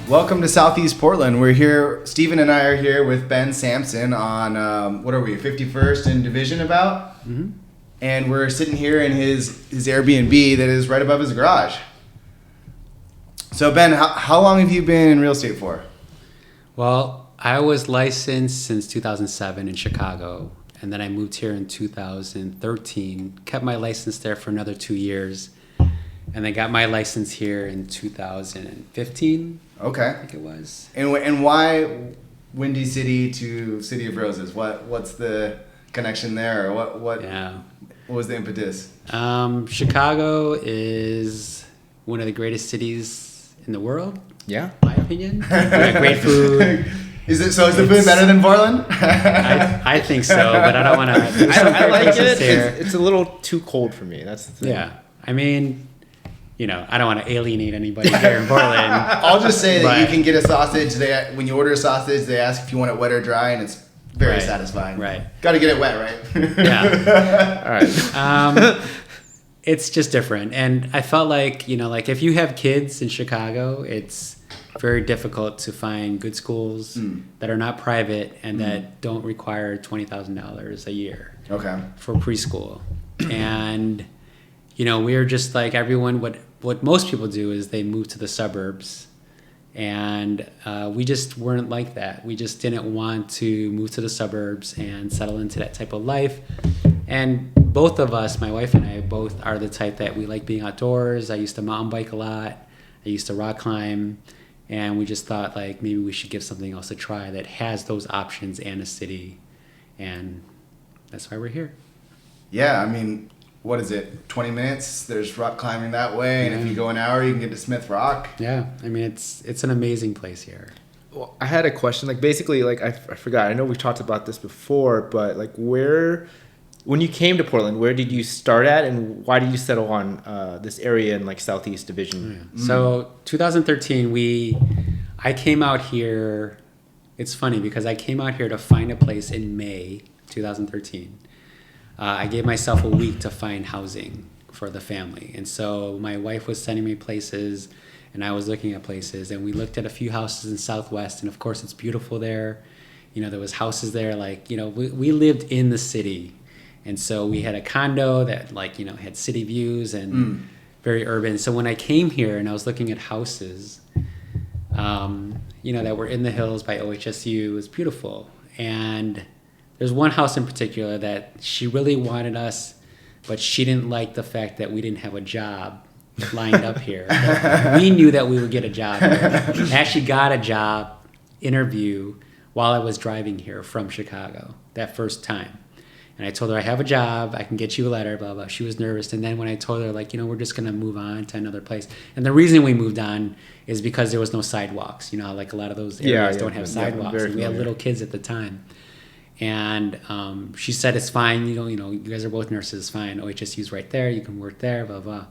Welcome to Southeast Portland. We're here, Stephen and I are here with Ben Samson on, what are we, 51st in Division about? Mm-hmm. And we're sitting here in his Airbnb that is right above his garage. So Ben, how long have you been in real estate for? Well, I was licensed since 2007 in Chicago, and then I moved here in 2013, kept my license there for another 2 years, and then got my license here in 2015. Okay. I think it was. And why Windy City to City of Roses? What's the connection there? Or what was the impetus? Chicago is one of the greatest cities in the world. Yeah. In my opinion. We got great food. Is the food better than Portland? I think so, but I don't want to. I like it. It's a little too cold for me. That's the thing. Yeah. I mean, I don't want to alienate anybody here in Portland. I'll just say that you can get a sausage. When you order a sausage, they ask if you want it wet or dry, and it's very satisfying. Right. Got to get it wet, right? Yeah. All right. It's just different. And I felt like, if you have kids in Chicago, it's very difficult to find good schools that are not private and that don't require $20,000 a year for preschool. And, we're just like everyone, what most people do is they move to the suburbs. And we just weren't like that. We just didn't want to move to the suburbs and settle into that type of life. And both of us, my wife and I, both are the type that we like being outdoors. I used to mountain bike a lot. I used to rock climb. And we just thought, maybe we should give something else a try that has those options and a city. And that's why we're here. Yeah, I mean, what is it, 20 minutes? There's rock climbing that way. And if you go an hour, you can get to Smith Rock. Yeah, I mean, it's an amazing place here. Well, I had a question. Basically, I forgot. I know we've talked about this before, but, when you came to Portland, where did you start at, and why did you settle on this area in Southeast Division? Yeah. So 2013, I came out here. It's funny because I came out here to find a place in May 2013. I gave myself a week to find housing for the family, and so my wife was sending me places, and I was looking at places, and we looked at a few houses in Southwest, and of course it's beautiful there. There was houses there we lived in the city. And so we had a condo that had city views and very urban. So when I came here and I was looking at houses, that were in the hills by OHSU, it was beautiful. And there's one house in particular that she really wanted us, but she didn't like the fact that we didn't have a job lined up here. We knew that we would get a job here. I actually got a job interview while I was driving here from Chicago that first time. And I told her, I have a job, I can get you a letter, blah, blah. She was nervous. And then when I told her, we're just going to move on to another place. And the reason we moved on is because there was no sidewalks. A lot of those areas don't have sidewalks. And we had little kids at the time. And she said, it's fine. You guys are both nurses. It's fine. OHSU's right there. You can work there, blah, blah.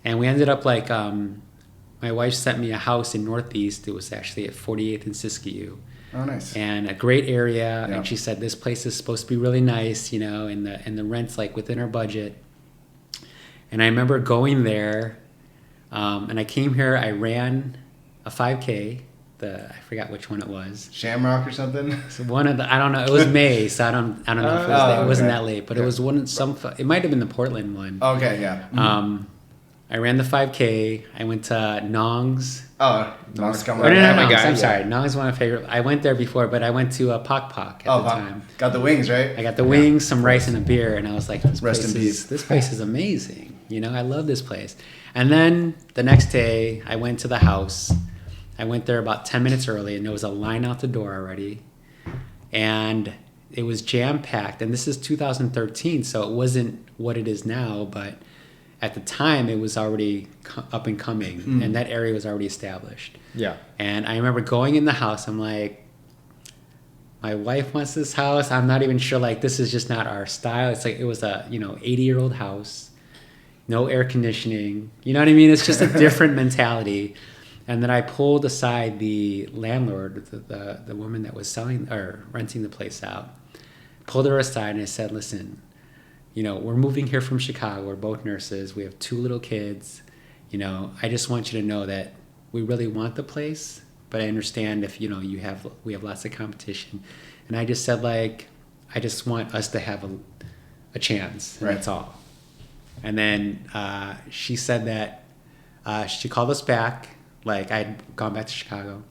And we ended up my wife sent me a house in Northeast. It was actually at 48th and Siskiyou. Oh, nice. And a great area. Yeah. And she said, this place is supposed to be really nice, and the rent's within our budget. And I remember going there, and I came here, I ran a 5K, I forgot which one it was. Shamrock or something? So I don't know, it was May, so I don't know if it wasn't that late, but it was it might have been the Portland one. Okay, yeah. Mm-hmm. I ran the 5K. I went to Nong's. Oh, Nong's coming. No, I'm sorry. Nong's one of my favorite. I went there before, but I went to Pok Pok at the time. Got the wings, right? I got the wings, some rice, and a beer, and I was like, this place is amazing. I love this place. And then the next day, I went to the house. I went there about 10 minutes early, and there was a line out the door already. And it was jam-packed. And this is 2013, so it wasn't what it is now, but at the time, it was already up and coming, and that area was already established. Yeah. And I remember going in the house, I'm like, my wife wants this house. I'm not even sure, this is just not our style. It's it was a, 80-year-old house, no air conditioning. You know what I mean? It's just a different mentality. And then I pulled aside the landlord, the woman that was selling or renting the place out, pulled her aside, and I said, listen, we're moving here from Chicago. We're both nurses. We have 2 little kids. I just want you to know that we really want the place, but I understand if we have lots of competition. And I just said, like, I just want us to have a chance, and that's all. And then she said that she called us back. Like, I'd gone back to Chicago.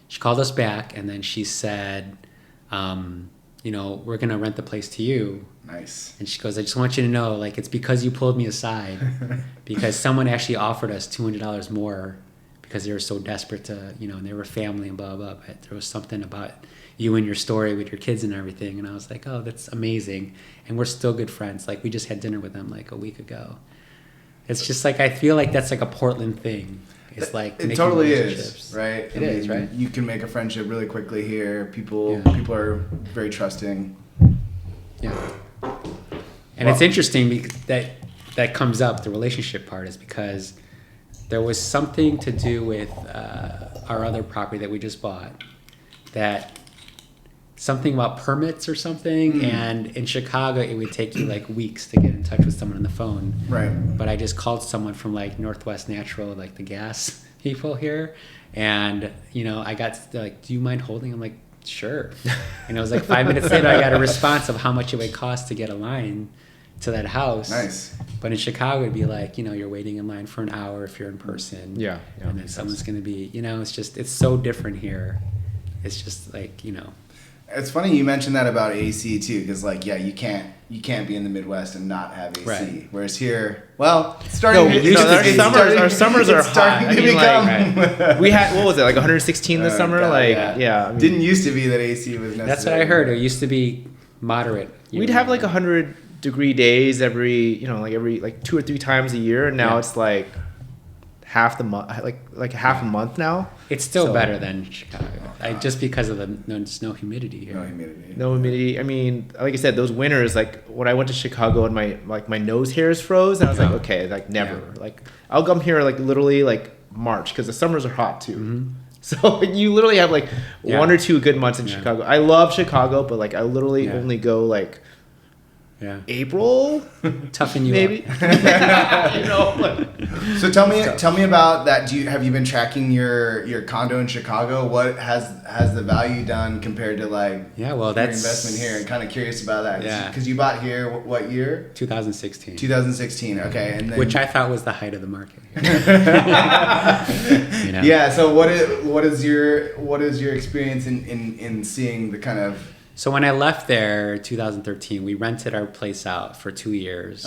She called us back, and then she said, we're going to rent the place to you. Nice. And she goes, I just want you to know, like, it's because you pulled me aside. Because someone actually offered us $200 more because they were so desperate to, and they were family and blah, blah, blah. But there was something about you and your story with your kids and everything. And I was like, oh, that's amazing. And we're still good friends. Like, we just had dinner with them like a week ago. It's just like, I feel like that's like a Portland thing. It's like it totally is, right? It is, right? You can make a friendship really quickly here. People are very trusting. Yeah. And it's interesting that comes up, the relationship part, is because there was something to do with our other property that we just bought, that something about permits or something, and in Chicago it would take you like weeks to get in touch with someone on the phone. Right. But I just called someone from like Northwest Natural, like the gas people here, and I got like, do you mind holding? I'm like, sure. And it was like 5 minutes later I got a response of how much it would cost to get a line to that house. Nice. But in Chicago it'd be like, you're waiting in line for an hour if you're in person. Yeah. And then someone's going to be, it's so different here. It's just like, It's funny you mentioned that about AC too, because like, you can't be in the Midwest and not have AC. Right. Whereas here, well, it's starting. Our summers are hot. Starting to become. Like, we had, what was it, like 116 this summer? God, like, yeah. Didn't used to be that AC was necessary. That's what I heard. It used to be moderate. We'd have like 100-degree days every 2 or 3 times a year, and now it's like half the month, like half a month now. It's still better than Chicago, just because of the no humidity here. No humidity. I mean, like I said, those winters, like when I went to Chicago and my nose hairs froze, and I was like, okay, like never. Yeah. Like I'll come here like literally like March, because the summers are hot too. Mm-hmm. So you literally have like 1 or 2 good months in Chicago. I love Chicago, but like I literally only go like April, toughen you maybe. So tell me about that. Have you been tracking your condo in Chicago? What has the value done compared to like your investment here? I'm kind of curious about that. Yeah, because you bought here what year? 2016. 2016. Okay, and then, which I thought was the height of the market. Yeah. So what is your experience in seeing the kind of. So when I left there, 2013, we rented our place out for 2 years.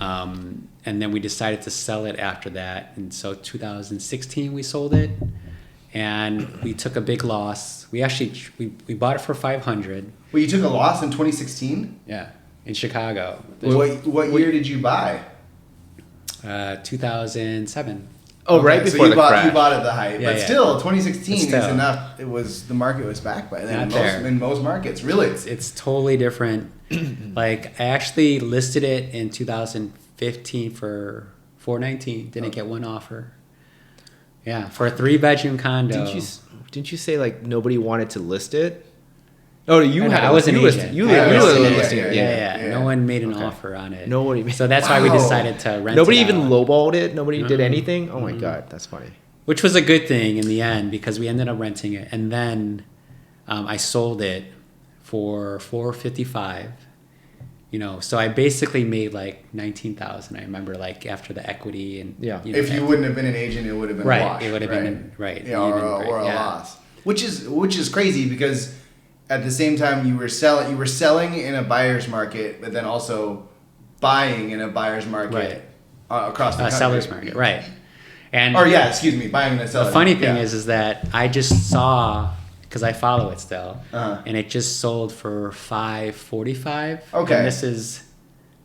And then we decided to sell it after that. And so 2016, we sold it. And we took a big loss. We actually, we bought it for $500. Well, you took a loss in 2016? Yeah, in Chicago. What year did you buy? 2007. Oh, okay, right before so the crash. You bought at the height, but still, 2016 is enough. The market was back by then. In most markets, really. It's totally different. Like I actually listed it in 2015 for $419. Didn't get one offer. Yeah, for a 3-bedroom condo. Didn't you say like nobody wanted to list it? Oh, I was an agent. You listed it. Yeah. No one made an offer on it. Nobody. So that's why we decided to rent. Nobody it even out. lowballed it. Nobody did anything. Oh my god, that's funny. Which was a good thing in the end, because we ended up renting it, and then I sold it for $455. So I basically made like $19,000. I remember, like after the equity and if you wouldn't have been an agent, it would have been a wash. It would have been or a loss, which is crazy because. At the same time, you were selling in a buyer's market, but then also buying in a buyer's market across the country. Seller's market, right? And buying in a seller's market. The funny thing is that I just saw, because I follow it still, and it just sold for $545. Okay. And this is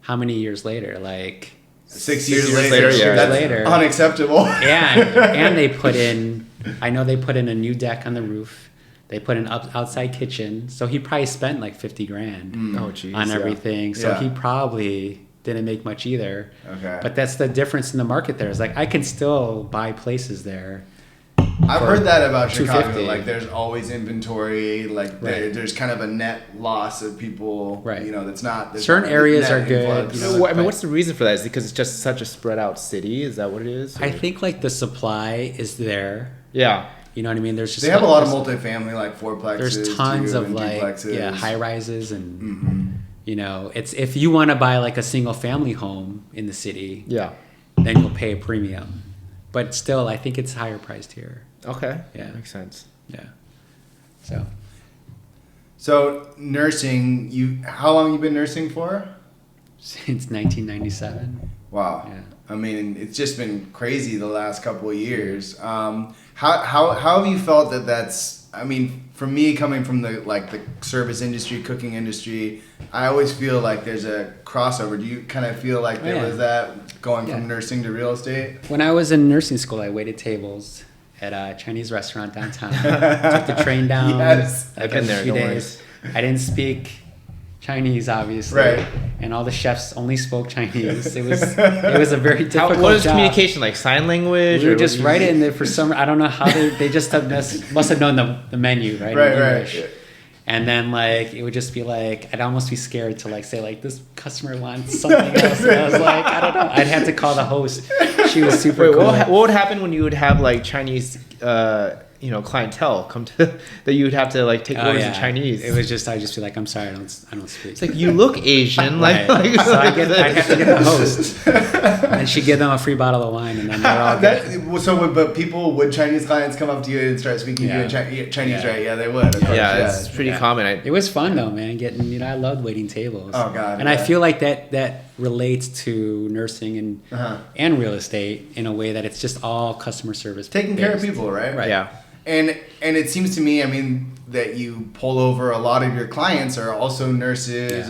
how many years later? Like 6 years later. 6 years later. Unacceptable. And they put in. I know they put in a new deck on the roof. They put an outside kitchen, so he probably spent like $50,000 on everything. So he probably didn't make much either. Okay. But that's the difference in the market there. It's like I can still buy places there I've heard that about Chicago. $250. Like, there's always inventory. Like, Right. there's kind of a net loss of people. Right. You know, that's not. Certain not areas net are good, influx. you know, I mean, what's the reason for that? Is it because it's just such a spread out city? Is that what it is? Or? I think like the supply is there. Yeah. You know what I mean? There's just They have a lot of there's- multifamily, like fourplexes. There's tons of and like duplexes. high rises and Mm-hmm. you know, it's if you want to buy like a single family home in the city, Yeah. then you'll pay a premium. But still, I think it's higher priced here. Okay. Yeah. Makes sense. Yeah. So So nursing, how long you been nursing for? since 1997. Wow. Yeah. I mean, it's just been crazy the last couple of years. How have you felt that that's? I mean, for me, coming from the service industry, cooking industry, I always feel like there's a crossover. Do you kind of feel like there was that going from nursing to real estate? When I was in nursing school, I waited tables at a Chinese restaurant downtown. Took the train down. Yes. I've been there, A few don't days. I didn't speak Chinese, obviously. Right. And all the chefs only spoke Chinese. It was a very difficult What is job. communication like? Sign language? We or would just what write do you- it in there for some. I don't know how they just must have known the menu, right? Right, in right. English. And then like it would just be like I'd almost be scared to like say like this customer wants something else. And I was like I don't know. I'd have to call the host. She was super Wait, cool. what would happen when you would have like Chinese, clientele come to that you would have to like take orders in Chinese? It was just I'd just be like I'm sorry I don't speak. It's like you look Asian, Right. like So I'd have to get the host, and she'd give them a free bottle of wine, and then they're all good. But would Chinese clients come up to you and start speaking to you in Chinese, Yeah. right? Yeah, they would. Of course, yeah, it's pretty common. It was fun though, man. Getting I loved waiting tables. Oh, God, And yeah. I feel like that relates to nursing and real estate in a way that it's just all customer service. taking care of based. people, right? Right. Yeah. And it seems to me, I mean, that you pull over a lot of your clients are also nurses,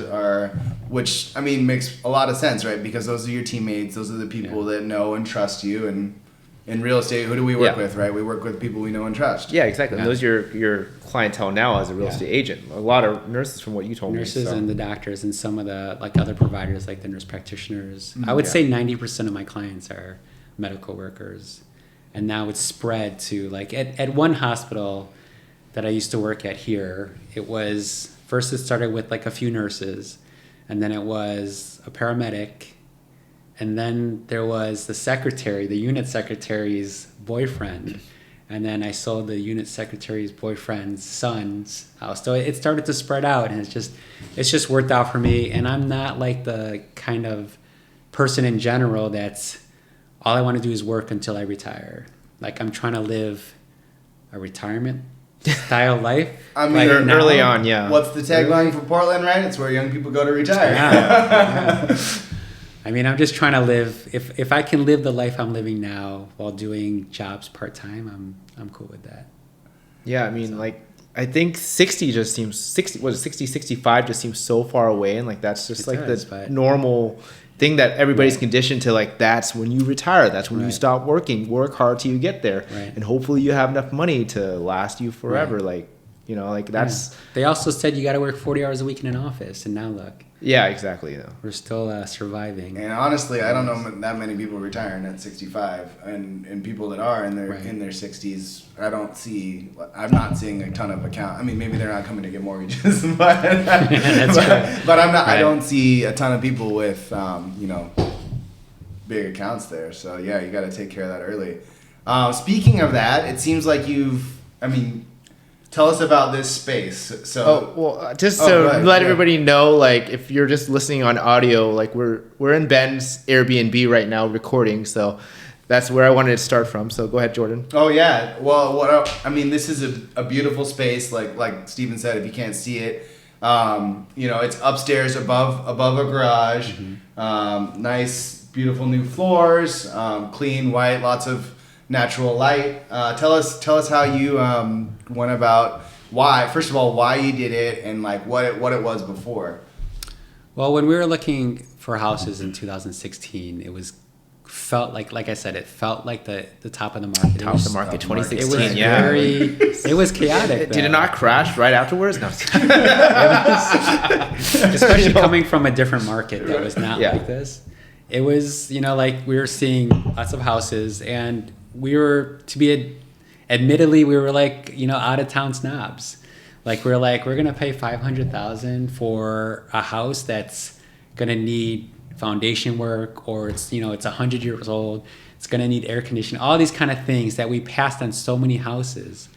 which I mean makes a lot of sense, right? Because those are your teammates, those are the people that know and trust you. And in real estate, who do we work with, right? We work with people we know and trust. Yeah, exactly. Yeah. And those are your clientele now as a real estate agent. A lot of nurses, from what you told Nurses me. So. and the doctors and some of the like other providers like the nurse practitioners. I would say 90% of my clients are medical workers. And now it's spread to like at one hospital that I used to work at here, it started with like a few nurses, and then it was a paramedic, and then there was the unit secretary's boyfriend, and then I sold the unit secretary's boyfriend's son's house. So it started to spread out, and it's just worked out for me. And I'm not like the kind of person in general that's all I want to do is work until I retire. Like I'm trying to live a retirement style life. I mean, like early on, yeah. What's the tagline for Portland, right? It's where young people go to retire. Yeah. I mean, I'm just trying to live. If I can live the life I'm living now while doing jobs part time, I'm cool with that. Yeah, I mean, like I think 65 just seems so far away, and like that's just the normal thing that everybody's conditioned to. Like that's when you retire, that's when you stop working, work hard till you get there, and hopefully you have enough money to last you forever. Like that's They also said you got to work 40 hours a week in an office, and now look, exactly. we're still surviving. And honestly, I don't know that many people retiring at 65, and people that are in their 60s. I'm not seeing a ton of I mean, maybe they're not coming to get mortgages, but I'm not. I don't see a ton of people with big accounts there. So yeah, you got to take care of that early. Speaking of that, it seems like tell us about this space. So, just to let everybody know, like if you're just listening on audio, like we're in Ben's Airbnb right now recording, so that's where I wanted to start from. So go ahead, Jordan. Oh yeah, well, this is a beautiful space. Like Steven said, if you can't see it, it's upstairs above a garage. Mm-hmm. Nice, beautiful new floors, clean, white, lots of natural light. Tell us how you went about first of all why you did it and like what it was before. Well, when we were looking for houses in 2016, it felt like I said, it felt like the top of the market. Top of the market, 2016. It was it was chaotic. Did it not crash right afterwards? No. Especially coming from a different market that was not like this. It was, like we were seeing lots of houses, and we were admittedly, we were like, out of town snobs. Like we're gonna pay $500,000 for a house that's gonna need foundation work, or it's 100 years old. It's gonna need air conditioning. All these kind of things that we passed on so many houses.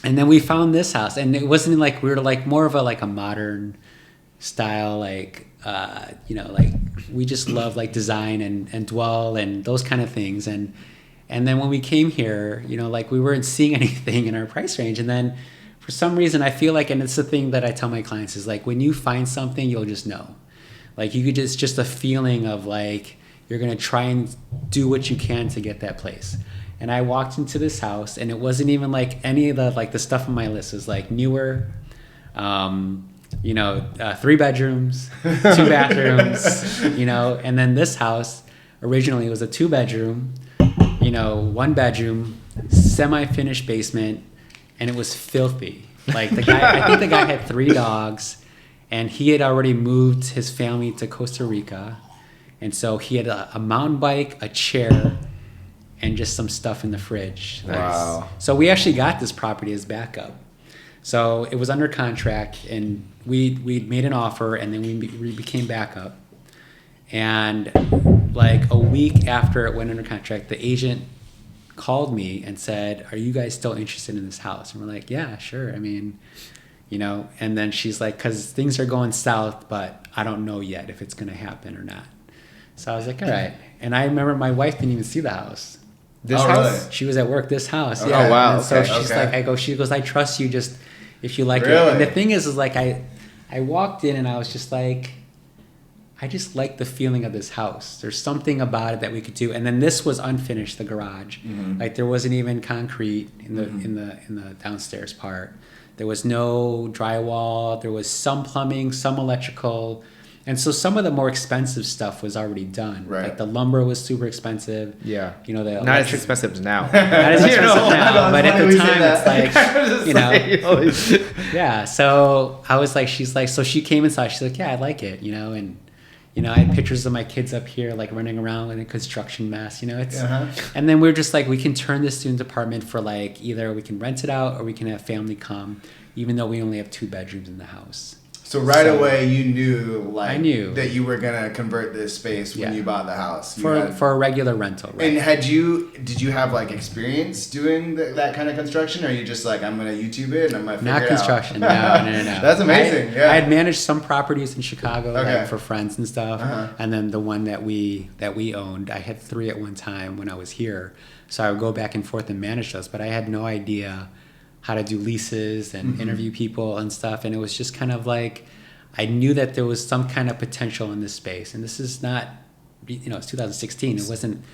And then we found this house, and it wasn't like we were like more of a modern style, like we just love like design and dwell and those kind of things. And then when we came here, like we weren't seeing anything in our price range. And then for some reason, I feel like, and it's the thing that I tell my clients is like when you find something, you'll just know. Like you could just a feeling of like you're gonna try and do what you can to get that place. And I walked into this house, and it wasn't even like any of the stuff on my list. It was like newer, 3 bedrooms, 2 bathrooms, and then this house originally was a 2-bedroom, 1 bedroom, semi-finished basement, and it was filthy. Like the guy, I think the guy had 3 dogs, and he had already moved his family to Costa Rica. And so he had a mountain bike, a chair, and just some stuff in the fridge. Wow. So we actually got this property as backup. So it was under contract, and we made an offer, and then we became backup. And like a week after it went under contract, the agent called me and said, "Are you guys still interested in this house?" And we're like, "Yeah, sure. I mean, And then she's like, "'Cause things are going south, but I don't know yet if it's going to happen or not." So I was like, "All right." And I remember my wife didn't even see the house. This house? Really? She was at work. This house. Okay. Yeah. Oh, wow. And so Okay. she's like, she goes, "I trust you. Just if you like Really? it." And the thing is like I walked in and I was just like, I just like the feeling of this house. There's something about it that we could do. And then this was unfinished, the garage. Mm-hmm. Like there wasn't even concrete in the downstairs part. There was no drywall. There was some plumbing, some electrical. And so some of the more expensive stuff was already done. Right. Like the lumber was super expensive. Yeah. The Not as expensive as now. Not as expensive now, but at the time it's like, yeah. So I was like, she's like, so she came inside. She's like, "Yeah, I like it," and I had pictures of my kids up here like running around in a construction mess. It's, and then we were just like, we can turn this student apartment for like either we can rent it out or we can have family come, even though we only have 2 bedrooms in the house. So away you knew I knew that you were gonna convert this space when you bought the house for a regular rental. Right? And did you have like experience doing that kind of construction, or are you just like, I'm gonna YouTube it and I'm gonna figure Not it construction. out? No. That's amazing. I had managed some properties in Chicago like, for friends and stuff, Uh-huh. and then the one that we owned, I had 3 at one time when I was here, so I would go back and forth and manage those. But I had no idea how to do leases and interview people and stuff, and it was just kind of like I knew that there was some kind of potential in this space, and this is not, it's 2016. It wasn't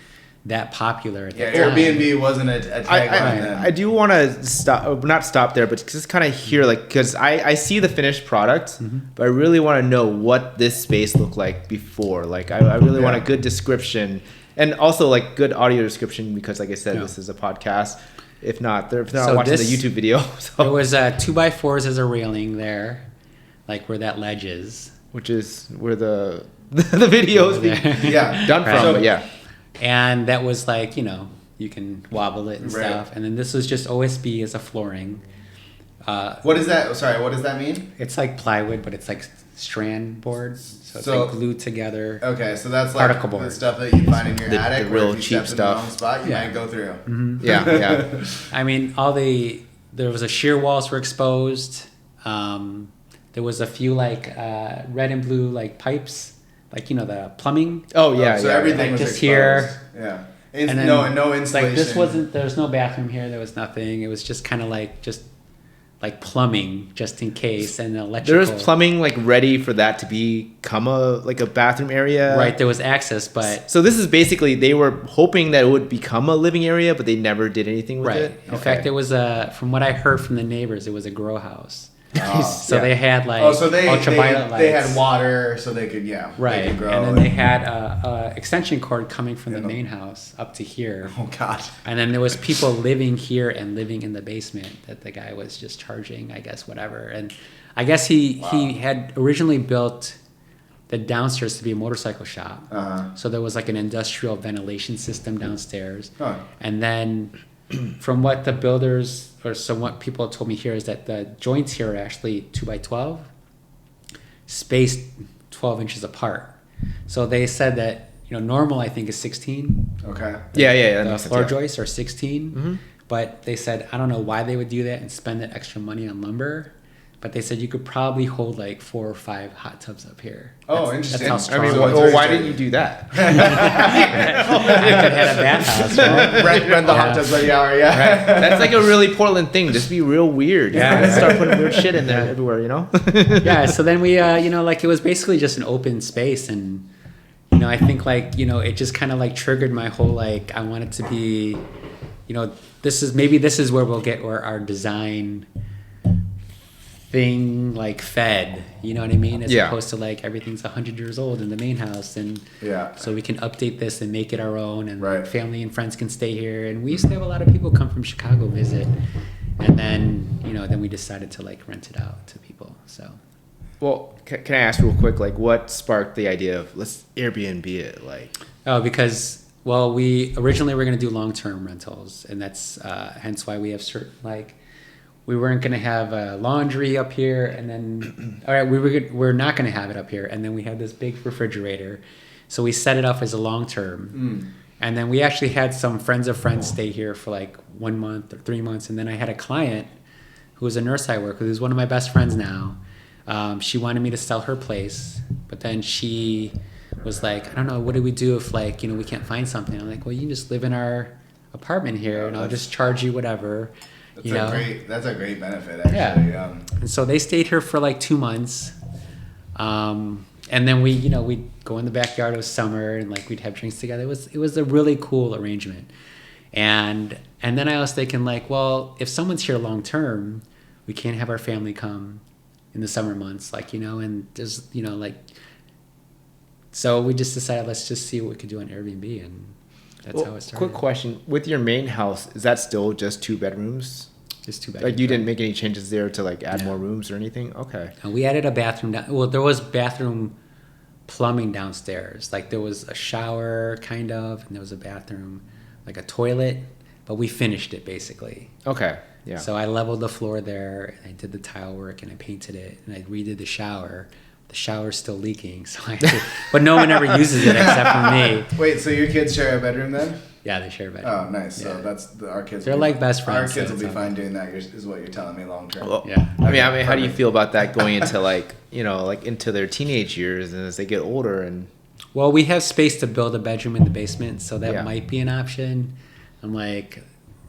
that popular at that time. Airbnb wasn't a tagline then. I do want to not stop there, but just kind of hear because I see the finished product, but I really want to know what this space looked like before. Like I really want a good description, and also like good audio description, because like I said, this is a podcast. If not, they're not watching the YouTube video. So. There was 2x4s as a railing there, like where that ledge is. Which is where the videos done from, Right. but yeah. And that was like, you can wobble it and stuff. And then this was just OSB as a flooring. What is that? Sorry, what does that mean? It's like plywood, but it's like strand boards. So it's like glued together. Okay, so that's like particle board. The stuff that you find in your attic, the where real if you cheap step stuff. in the wrong spot, you might go through. Mm-hmm. Yeah. I mean, there was a shear walls were exposed. There was a few like red and blue like pipes, like the plumbing. Oh yeah. So everything like was just exposed. here. Yeah. And then, no insulation. Like this wasn't. There was no bathroom here. There was nothing. It was just kind of like plumbing, just in case, and electrical. There was plumbing like ready for that to become a bathroom area. Right, there was access, but so this is basically they were hoping that it would become a living area, but they never did anything with it. In fact, it was from what I heard from the neighbors, it was a grow house. So they had like ultraviolet lights. They had water, so they could right, they could grow. And then they had a extension cord coming from the main house up to here. Oh God! And then there was people living here and living in the basement that the guy was just charging, I guess, whatever. And I guess he had originally built the downstairs to be a motorcycle shop. Uh-huh. So there was like an industrial ventilation system downstairs. Huh. And then from what the builders or what people told me here is that the joints here are actually 2x12, spaced 12 inches apart. So they said that normal I think is 16. Okay. Yeah. The floor joists are 16, but they said I don't know why they would do that and spend that extra money on lumber. But they said you could probably hold like 4 or 5 hot tubs up here. Oh, interesting. That's how I strong. mean, why didn't you do that? I could have a bathhouse, right? Rent the hot tubs by the hour, yeah. Right. That's like a really Portland thing. Just be real weird. Yeah. Start putting weird shit in there everywhere, Yeah. So then we, like it was basically just an open space, and I think it just kind of like triggered my whole like I want it to be, this is where we'll get where our design thing like fed, you know what I mean, as opposed to like everything's 100 years old in the main house, and so we can update this and make it our own, and family and friends can stay here. And we used to have a lot of people come from Chicago visit, and then then we decided to like rent it out to people. So well, can I ask real quick, like what sparked the idea of let's Airbnb it? Like because we originally were going to do long-term rentals, and that's hence why we have certain like we weren't going to have a laundry up here, and then all right, we're not going to have it up here, and then we had this big refrigerator, so we set it up as a long term, and then we actually had some friends of friends stay here for like 1 month or 3 months, and then I had a client who was a nurse I work with, who's one of my best friends now. She wanted me to sell her place, but then she was like, I don't know, what do we do if like we can't find something? I'm like, well, you can just live in our apartment here, and I'll just charge you whatever. That's a great benefit, actually. Yeah. And so they stayed here for like 2 months. And then we'd go in the backyard. It was summer, and like we'd have drinks together. It was a really cool arrangement. And then I was thinking like, well, if someone's here long term, we can't have our family come in the summer months, like, and there's, like, so we just decided let's just see what we could do on Airbnb, and that's how it started. Quick question. With your main house, is that still just 2 bedrooms? Just 2 bedrooms. Like you didn't make any changes there to like add more rooms or anything? Okay. And we added a bathroom down. Well, there was bathroom plumbing downstairs. Like there was a shower kind of, and there was a bathroom, like a toilet, but we finished it basically. Okay. Yeah. So I leveled the floor there, and I did the tile work, and I painted it, and I redid the shower. The shower's still leaking, so but no one ever uses it except for me. Wait, so your kids share a bedroom then? Yeah, they share a bedroom. Oh, nice. Yeah. So our kids. They're like best friends. Our kids will be fine doing that. Is what you're telling me long term. Well, yeah. I mean, how do you feel about that going into like like into their teenage years and as they get older and? Well, we have space to build a bedroom in the basement, so that might be an option. I'm like.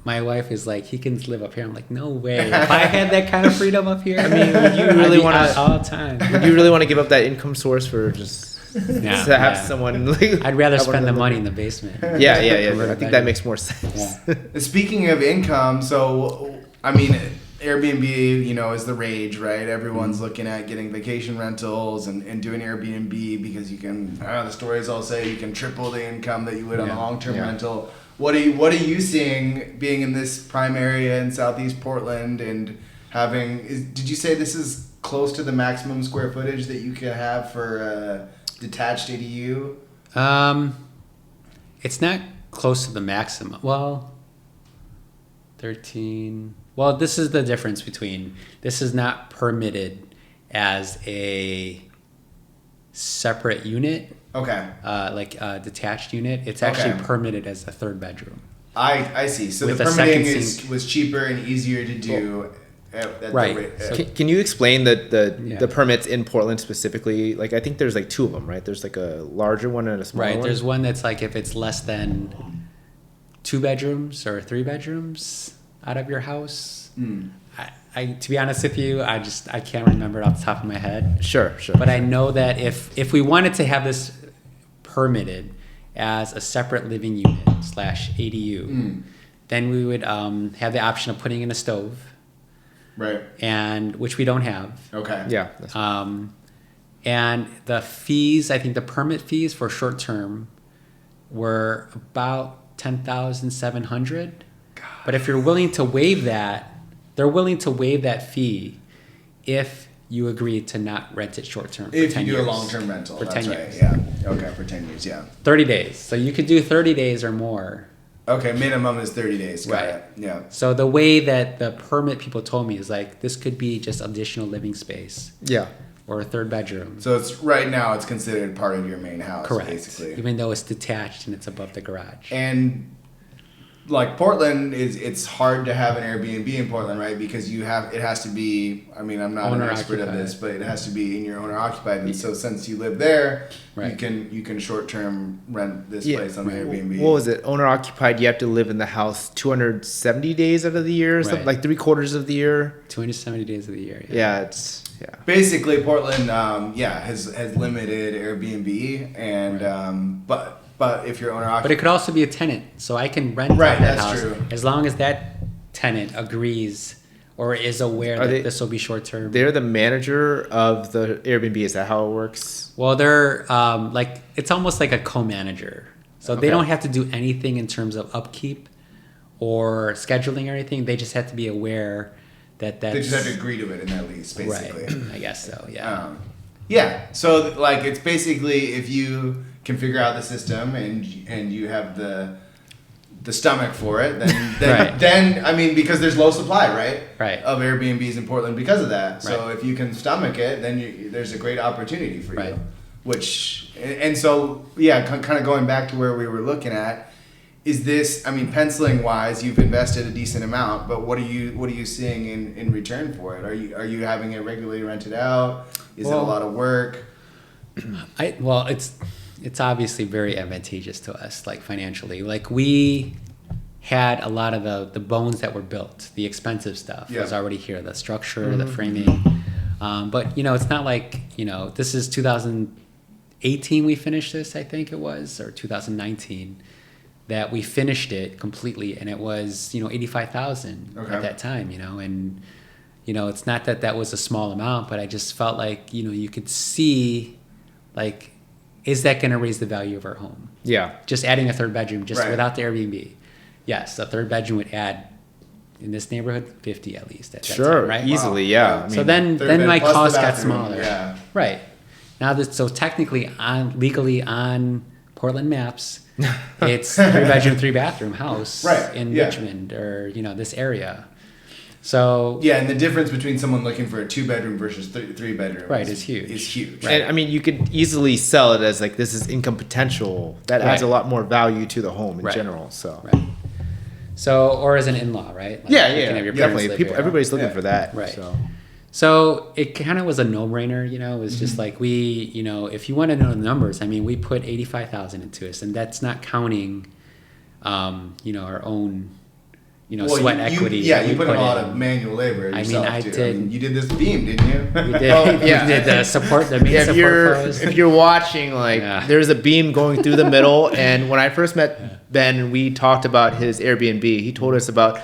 My wife is like, he can live up here. I'm like, no way. If I had that kind of freedom up here, I mean, would you really want to all the time? Would you really want to give up that income source for just to have someone? Like, I'd rather spend the money in the basement. Yeah. I think that makes more sense. Yeah. Speaking of income, so I mean, Airbnb, is the rage, right? Everyone's looking at getting vacation rentals and doing Airbnb because you can. The stories all say you can triple the income that you would on a long-term rental. What are you seeing being in this prime area in Southeast Portland and did you say this is close to the maximum square footage that you could have for a detached ADU? It's not close to the maximum. Well, 13. Well, this is the difference between this is not permitted as a separate unit. Okay. Like a detached unit. It's actually permitted as a 3rd bedroom. I see. So the permitting was cheaper and easier to do. Right. Can you explain the permits in Portland specifically? Like I think there's like 2 of them, right? There's like a larger one and a smaller one. Right. There's one that's like if it's less than 2 bedrooms or 3 bedrooms out of your house. I to be honest with you, I can't remember it off the top of my head. Sure. But I know that if we wanted to have this permitted as a separate living unit / ADU, then we would have the option of putting in a stove. Right. And which we don't have. Okay. Yeah. And the fees, I think the permit fees for short term were about $10,700. But if you're willing to waive that, they're willing to waive that fee if you agree to not rent it short term. If you do a long term rental, for that's 10 right. years. Yeah. Okay, for 10 years, yeah. 30 days. So you could do 30 days or more Okay, minimum is 30 days. Got Right. it. Yeah. So the way that the permit people told me is like, this could be just additional living space. Yeah. Or a third bedroom. So it's right now it's considered part of your main house, Correct. basically. Even though it's detached and it's above the garage. And like Portland it's hard to have an Airbnb in Portland, right? Because it has to be, I mean, I'm not an expert of this, but it has to be in your owner occupied. And so since you live there, Right. you can short term rent this place on the Airbnb. What was it? Owner occupied, you have to live in the house 270 days out of the year or something, Right. like 3/4 of the year. 270 days of the year. Yeah, Basically, Portland, has limited Airbnb, and but if you're owner But occupied, it could also be a tenant, so I can rent Right, out that that's house true. as long as that tenant agrees or is aware that this will be short term. they're the manager of the Airbnb. Is that how it works? Well, they're like it's almost like a co-manager, so they Okay. don't have to do anything in terms of upkeep or scheduling or anything. They just have to be aware that that's they just have to agree to it in that lease, basically. right. I guess so. Yeah. Yeah. So like it's basically if you can figure out the system and you have the stomach for it, then Right. then I mean because there's low supply, right? Right. Of Airbnbs in Portland because of that. So Right. if you can stomach it, then there's a great opportunity for Right. you. Which and so yeah, kind of going back to where we were looking at. Is this? I mean, penciling wise, you've invested a decent amount, but what are you seeing in return for it? Are you having it regularly rented out? Is it a lot of work? It's obviously very advantageous to us, like financially. Like we had a lot of the bones that were built, the expensive stuff was already here, the structure, the framing. But it's not like this is 2018 we finished this, I think it was, or 2019. That we finished it completely, and it was $85,000 at that time, and it's not that was a small amount, but I just felt like you could see, like, is that going to raise the value of our home? Yeah. Just adding a third bedroom, just Right. without the Airbnb. Yes, a third bedroom would add in this neighborhood 50 at least at that Sure, time, right? easily, Wow. yeah. Yeah. I So mean, then third bed my plus the cost got bathroom, smaller. yeah. Right. Now so technically legally on Portland maps, it's 3-bedroom, 3-bathroom house Right, in yeah. Richmond or this area. So Yeah, and the difference between someone looking for a 2-bedroom versus 3-bedroom Right, is huge. Is huge. Right. And I mean, you could easily sell it as like this is income potential. That adds Right. a lot more value to the home in Right. general. So right. So or as an in-law, right? Like, yeah, you can have your parents definitely. live People, here. everybody's looking Yeah. for that. Right. So So it kind of was a no-brainer, It was just like if you want to know the numbers, I mean, we put 85,000 into this, and that's not counting, our own, Well, sweat equity. Yeah, that you we put in a lot in. of manual labor I mean, yourself, I too. did- you did this beam, didn't you? We did. Oh, yeah. We did the support, the main yeah, support post. if you're watching, like Yeah. there's a beam going through the middle, and when I first met Ben and we talked about his Airbnb, he told us about.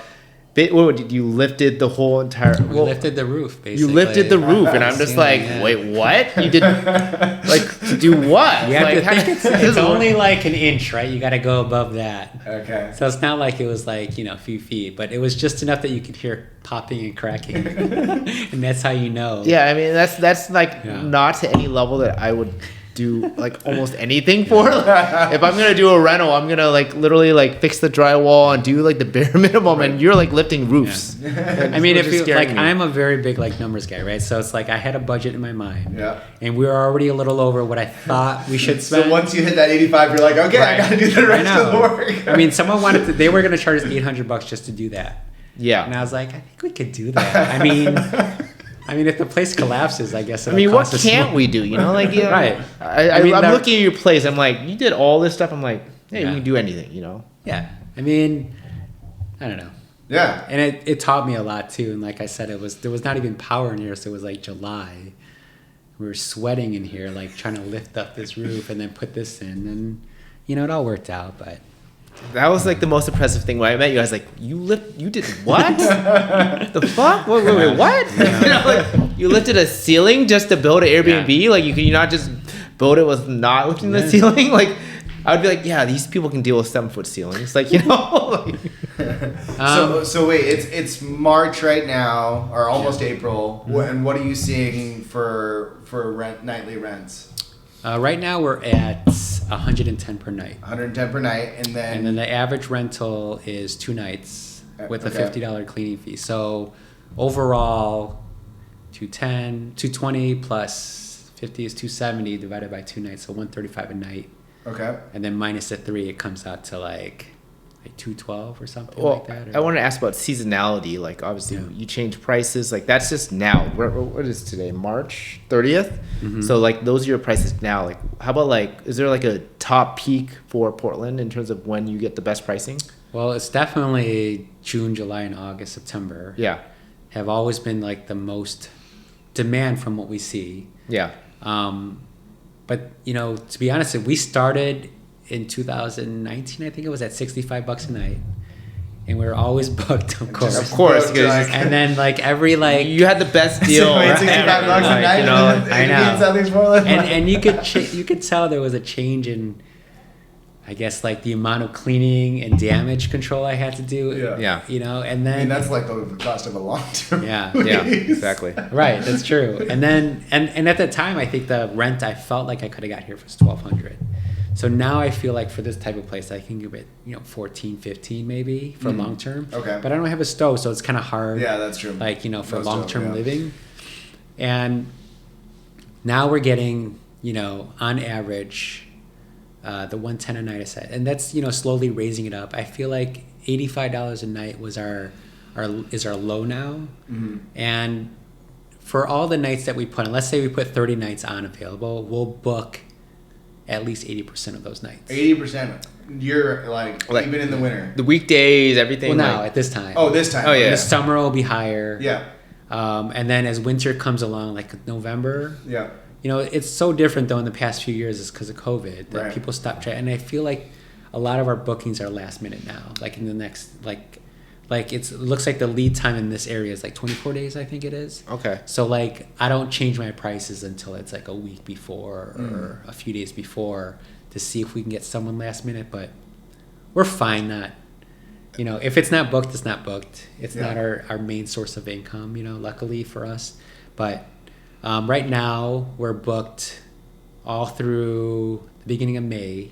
You lifted the whole entire. We lifted the roof, basically. You lifted the roof, and I'm just like, Yeah. wait, what? You did, like, to do what? You have Like, to think it's only like an inch, right? You got to go above that. Okay. So it's not like it was like, a few feet, but it was just enough that you could hear popping and cracking. And that's how you know. Yeah, I mean, that's like Yeah. not to any level that I would do like almost anything for. Like, if I'm gonna do a rental, I'm gonna like literally like fix the drywall and do like the bare minimum, and you're like lifting roofs. I mean, Which if is you scaring like, me. I'm a very big like numbers guy, right? So it's like I had a budget in my mind, Yeah. and we were already a little over what I thought we should spend. So once you hit that 85, you're like, okay, I Right. gotta do the I rest of the know. work. I mean, someone they were gonna charge us $800 just to do that, Yeah. and I was like, I think we could do that. I mean, if the place collapses, I guess. I mean, what can't we do? Like, yeah, Right. I mean, I'm that- looking at your place. I'm like, you did all this stuff. I'm like, hey, Yeah. we can do anything. Yeah. I mean, I don't know. Yeah. And it taught me a lot too. And like I said, there was not even power in here, so it was like July. We were sweating in here, like trying to lift up this roof and then put this in, and it all worked out. But That was like the most impressive thing when I met you. I was like, you did what? The fuck? Wait, what? Like, you lifted a ceiling just to build an Airbnb? Yeah. Like, you not just build it with not lifting the ceiling? Like, I would be like, yeah, these people can deal with 7-foot ceilings. Like, like, So wait, it's March right now, or almost April. And what are you seeing for nightly rents? right now we're at 110 per night. 110 per night, and then the average rental is 2 nights with a $50 cleaning fee. So overall, 220 plus 50 is 270 divided by 2 nights, so 135 a night. Okay. And then minus the 3, it comes out to like 212 or something like that. I want to ask about seasonality. Like, obviously, you change prices. Like, that's just now. What is today? March 30th? Mm-hmm. So, like, those are your prices now. Like, how about, like, is there, like, a top peak for Portland in terms of when you get the best pricing? Well, it's definitely June, July, and August, September. Yeah. Have always been, like, the most demand from what we see. Yeah. But, you know, to be honest, we started in 2019, I think it was at $65 a night, and we were always booked, of course. Of course, and then like every like you had the best deal. $65 a night, you know, I know. In Southeast Portland. And you could tell there was a change in, I guess, like the amount of cleaning and damage control I had to do. Yeah. You know, and then I mean that's like the cost of a long-term. Yeah. lease. Yeah. Exactly. Right. That's true. And then and at the time, I think the rent I felt like I could have got here for $1,200. So now I feel like for this type of place, I can give it, you know, 14, 15 maybe for long term. Okay. But I don't have a stove, so it's kind of hard. Yeah, that's true. Like, you know, for No long term stove, yeah. living. And now we're getting, you know, on average, the 110 a night I said, and that's, you know, slowly raising it up. I feel like $85 a night was our low now, and for all the nights that we put on, let's say we put 30 nights on available, we'll book at least 80% of those nights. 80%. You're like even in the winter. The weekdays, everything. Well, now at this time. Oh, this time. Oh, yeah. In the summer will be higher. Yeah. And then as winter comes along, like November. Yeah. You know, it's so different though in the past few years is because of COVID that Right. people stopped trying. And I feel like a lot of our bookings are last minute now. Like in the next, like it looks like the lead time in this area is like 24 days, I think it is. Okay. So like I don't change my prices until it's like a week before or a few days before to see if we can get someone last minute. But we're fine not, you know, if it's not booked, it's not booked. It's not our main source of income, you know, luckily for us. But right now we're booked all through the beginning of May.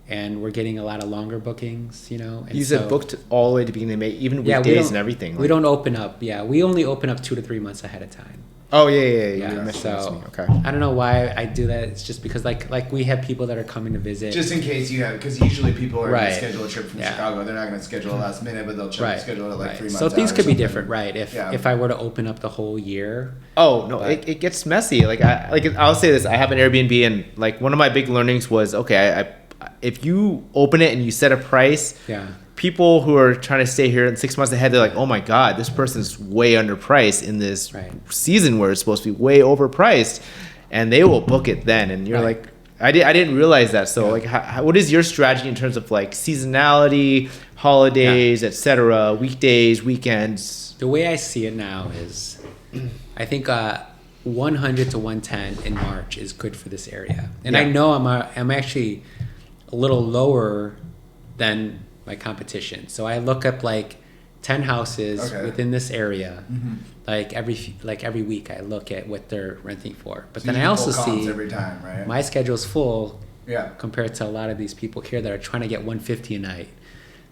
And we're getting a lot of longer bookings, you know. And you said booked all the way to the beginning of May, even weekdays and everything. We don't open up. Yeah, we only open up 2 to 3 months ahead of time. Oh yeah. You mentioned this to me. Okay. I don't know why I do that. It's just because like we have people that are coming to visit. Just in case you have, because usually people are going Right. to schedule a trip from Yeah. Chicago. They're not going to schedule a last minute, but they'll schedule it like 3 months So things out or could be something. different, right? If I were to open up the whole year. Oh no, it gets messy. I'll say this: I have an Airbnb, and like one of my big learnings was if you open it and you set a price, people who are trying to stay here in 6 months ahead, they're like, oh my god, this person's way underpriced in this season where it's supposed to be way overpriced, and they will book it then. And you're like, I didn't realize that. So like, what is your strategy in terms of like seasonality, holidays, etc., weekdays, weekends? The way I see it now is, I think 100 to 110 in March is good for this area, and I know I'm actually a little lower than my competition. So I look up like 10 houses within this area. Like every week I look at what they're renting for. But then I also see every time, right? my schedule's full Yeah. compared to a lot of these people here that are trying to get 150 a night.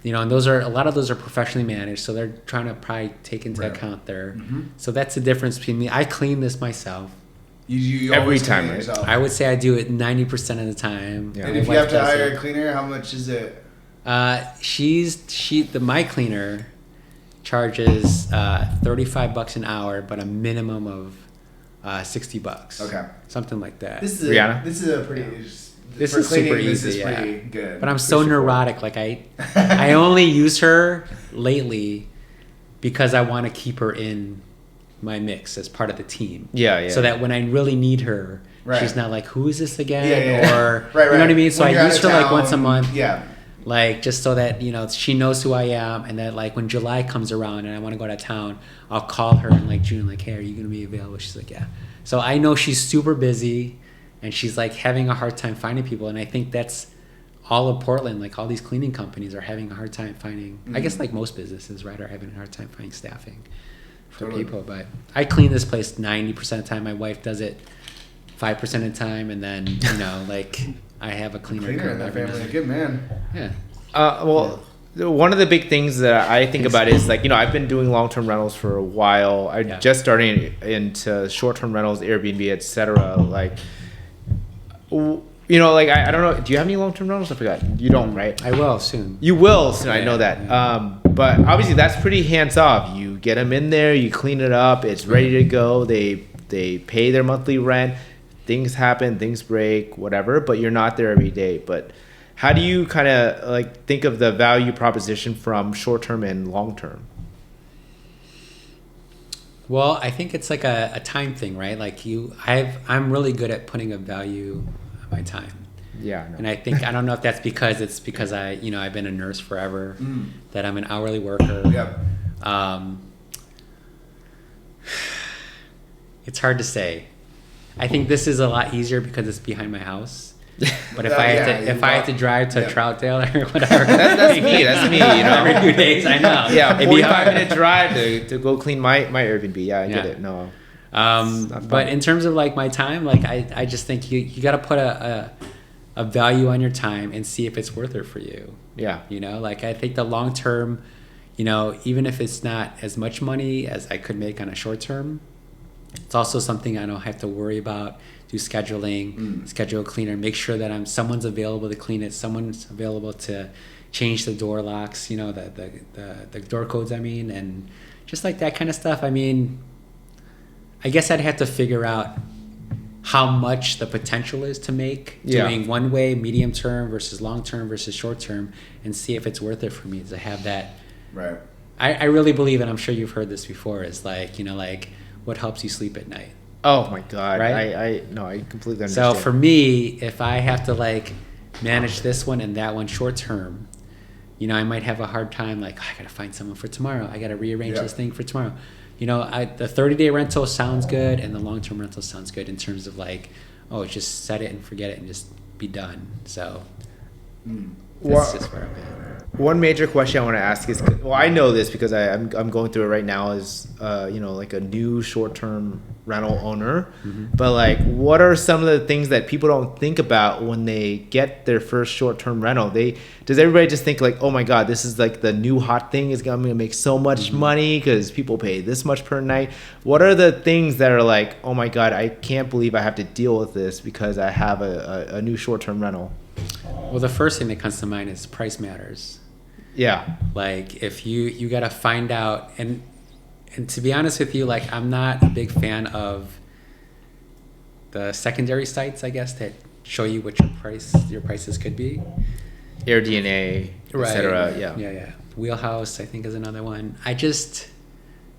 You know, and a lot of those are professionally managed, so they're trying to probably take into account their. So that's the difference between me. I clean this myself. You Every always time, clean it right? yourself. I would say I do it 90% of the time. Yeah. And My if you wife have to does hire it. a cleaner, how much is it? My cleaner charges $35 an hour, but a minimum of $60. Okay. Something like that. This is Rihanna? This is a pretty. This for is cleaning, super this easy. is pretty good. But I'm so neurotic. Like I only use her lately because I want to keep her in my mix as part of the team. Yeah. So that when I really need her, she's not like, who is this again? Yeah. Or right. you know what I mean? So When I you're use out her of like town, once a month. Yeah. Like just so that, you know, she knows who I am, and that like when July comes around and I want to go out of town, I'll call her in like June, like, hey, are you going to be available? She's like, yeah. So I know she's super busy and she's like having a hard time finding people. And I think that's all of Portland, like all these cleaning companies are having a hard time finding, I guess like most businesses, right, are having a hard time finding staffing for people. But I clean this place 90% of the time. My wife does it 5% of the time, and then like I have a cleaner in that family. Good man. Yeah. One of the big things that I think about is like, I've been doing long-term rentals for a while. I just starting into short-term rentals, Airbnb, etc. Like, like I don't know. Do you have any long-term rentals? I forgot. You don't, right? I will soon. You will soon. I know that. Yeah. But obviously that's pretty hands-off. You get them in there, you clean it up, it's ready to go. They pay their monthly rent. Things happen, things break, whatever. But you're not there every day. But how do you kind of like think of the value proposition from short-term and long-term? Well, I think it's like a time thing, right? Like I'm really good at putting a value on my time. Yeah. And I don't know if that's because I've been a nurse forever, that I'm an hourly worker. Yep. It's hard to say. I think this is a lot easier because it's behind my house. But if I had to drive to Troutdale or whatever, that's me. Every few days, I know. Yeah, 45-minute drive to go clean my Airbnb. Yeah, I get it. No. But in terms of like my time, like I just think you got to put a value on your time and see if it's worth it for you. Yeah. Like I think the long term, even if it's not as much money as I could make on a short term, it's also something I don't have to worry about. Do scheduling, schedule a cleaner, make sure that someone's available to clean it, someone's available to change the door locks, the door codes, and just like that kind of stuff. I mean, I guess I'd have to figure out how much the potential is to make doing one way, medium term versus long term versus short term, and see if it's worth it for me to have that. Right. I really believe, and I'm sure you've heard this before, is like, like what helps you sleep at night. Oh my God. Right? I completely understand. So for me, if I have to like manage this one and that one short term, I might have a hard time, like, I got to find someone for tomorrow. I got to rearrange this thing for tomorrow. The 30-day rental sounds good, and the long-term rental sounds good in terms of like, just set it and forget it and just be done. So that's just where I'm at. One major question I want to ask is, well, I know this because I'm going through it right now as like a new short-term rental owner. But like, what are some of the things that people don't think about when they get their first short-term rental? Does everybody just think like, oh my God, this is like the new hot thing, I'm going to make so much money because people pay this much per night? What are the things that are like, oh my God, I can't believe I have to deal with this because I have a new short-term rental? Well, the first thing that comes to mind is price matters. Yeah. Like if you got to find out, and to be honest with you, like I'm not a big fan of the secondary sites, I guess, that show you what your prices could be. AirDNA, etc. Yeah. Wheelhouse, I think, is another one. I just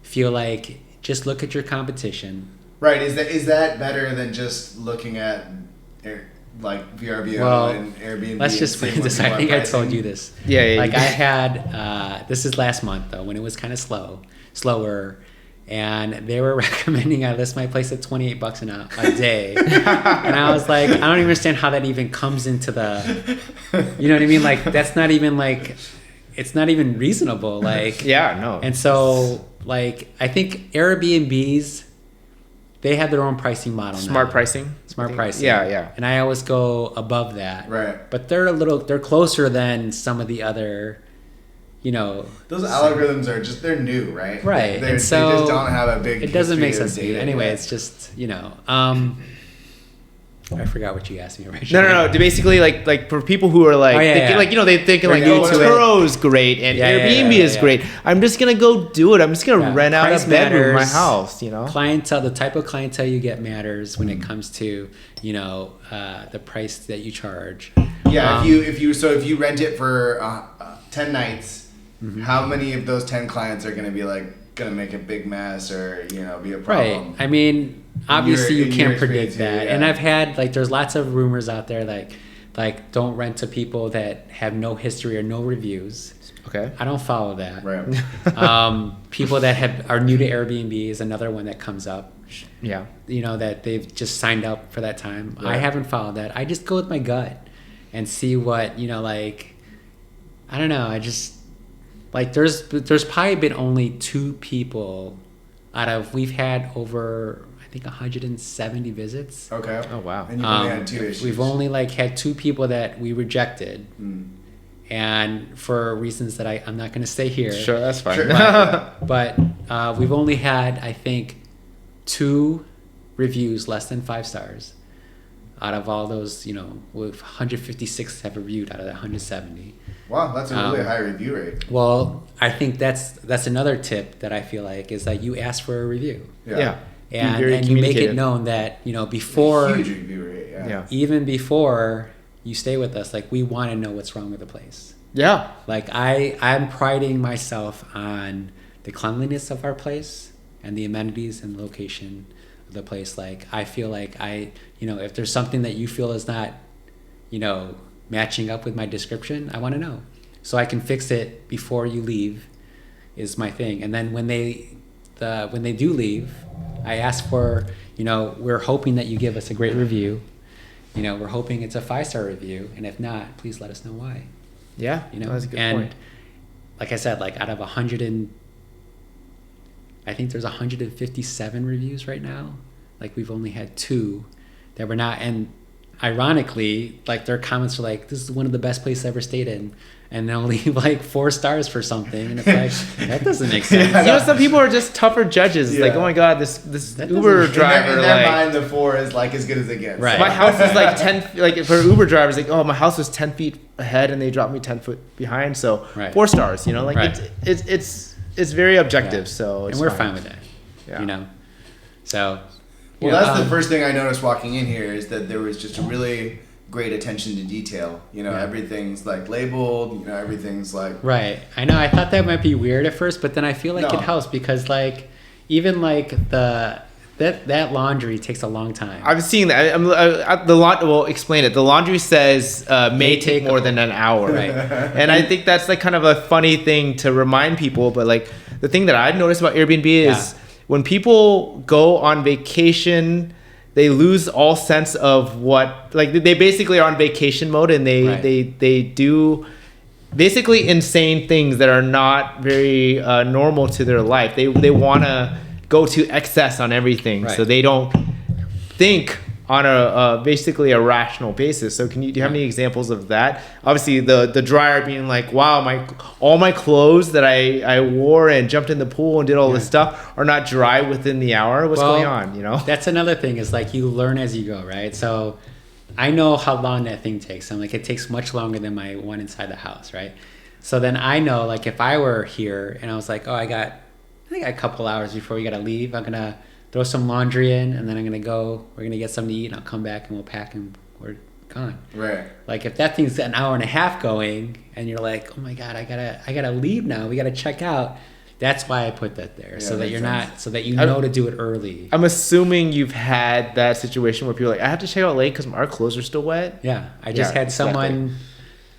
feel like just look at your competition. Right. Is that better than just looking at like VRBO and Airbnb? Let's just put this. I think I told you this. Yeah. Like I had this is last month though, when it was kind of slower, and they were recommending I list my place at $28 a day, and I was like, I don't even understand how that even comes into the, you know what I mean? Like that's not even like, it's not even reasonable. Like no. And so like I think Airbnbs, they have their own pricing model now. Smart pricing. Yeah. And I always go above that. Right. But they're closer than some of the other, Those algorithms are they're new, right? Right. They just don't have a big. It doesn't make sense to me. Anyway, it's just, I forgot what you asked me originally. No. Basically, like for people who are like, they thinking like, Turo's great and Airbnb is great. I'm just gonna go do it. I'm just gonna rent out a bedroom in my house. Clientele, the type of clientele you get matters when it comes to the price that you charge. Yeah, if you rent it for 10 nights, how many of those 10 clients are gonna be like gonna make a big mess or be a problem? Right. I mean, obviously you can't predict that. And I've had there's lots of rumors out there like don't rent to people that have no history or no reviews. Okay. I don't follow that. Right. People that are new to Airbnb is another one that comes up. Yeah. That they've just signed up for that time. Right. I haven't followed that. I just go with my gut and see what, I don't know. I just there's probably been only 2 people we've had over, I think 170 visits. Okay. Oh wow. And you've only had 2 issues. We've only like had 2 people that we rejected, and for reasons that I'm not going to say here. Sure, that's fine. Sure. But we've only had, I think, 2 reviews less than 5 stars out of all those. With 156 have reviewed out of that 170. Wow, that's a really high review rate. Well, I think that's another tip that I feel like is that you ask for a review. Yeah. And you make it known that before, Huge review rate. Yeah. even before you stay with us, like we want to know what's wrong with the place. Yeah. Like I'm priding myself on the cleanliness of our place and the amenities and location of the place. Like I feel like if there's something that you feel is not, matching up with my description, I want to know so I can fix it before you leave. Is my thing. And then when they do leave, I ask for, we're hoping that you give us a great review. We're hoping it's a 5-star review, and if not, please let us know why. Yeah, that's a good point. Like I said, like out of I think there's 157 reviews right now. Like we've only had 2 that were not, and ironically, like their comments are like, "This is one of the best places I ever stayed in," and they'll leave like 4 stars for something, and it's like that doesn't make sense. Some people are just tougher judges. Like, oh my god, this Uber driver. In their mind, the 4 is like as good as it gets. Right. My house is like 10. Like for Uber drivers, like, oh, my house was 10 feet ahead, and they dropped me 10 foot behind. So 4 stars. It's very objective. Yeah. So and we're fine with that. Yeah. So. Well, that's the first thing I noticed walking in here is that there was just a really great attention to detail. Everything's like labeled. Everything's like. Right. I know. I thought that might be weird at first, but then I feel like it helps because like even like that laundry takes a long time. I've seen that. Well, explain it. The laundry says may take more than an hour. Right. And I think that's like kind of a funny thing to remind people. But like the thing that I've noticed about Airbnb is when people go on vacation, they lose all sense of what, like they basically are on vacation mode, and they do basically insane things that are not very normal to their life. They want to go to excess on everything, so they don't think on a basically a rational basis. So do you have any examples of that? Obviously the dryer being like, wow, all my clothes that I wore and jumped in the pool and did all this stuff are not dry within the hour. What's going on? That's another thing is like you learn as you go, right? So I know how long that thing takes. I'm like, it takes much longer than my one inside the house, right? So then I know, like if I were here and I was like, oh, I got a couple hours before we gotta leave, I'm gonna throw some laundry in, and then we're gonna get something to eat, and I'll come back and we'll pack and we're gone. Right. Like if that thing's an hour and a half going and you're like, oh my God, I gotta leave now, we gotta check out. That's why I put that there. So that you know to do it early. I'm assuming you've had that situation where people are like, I have to check out late because our clothes are still wet. Yeah. I just had someone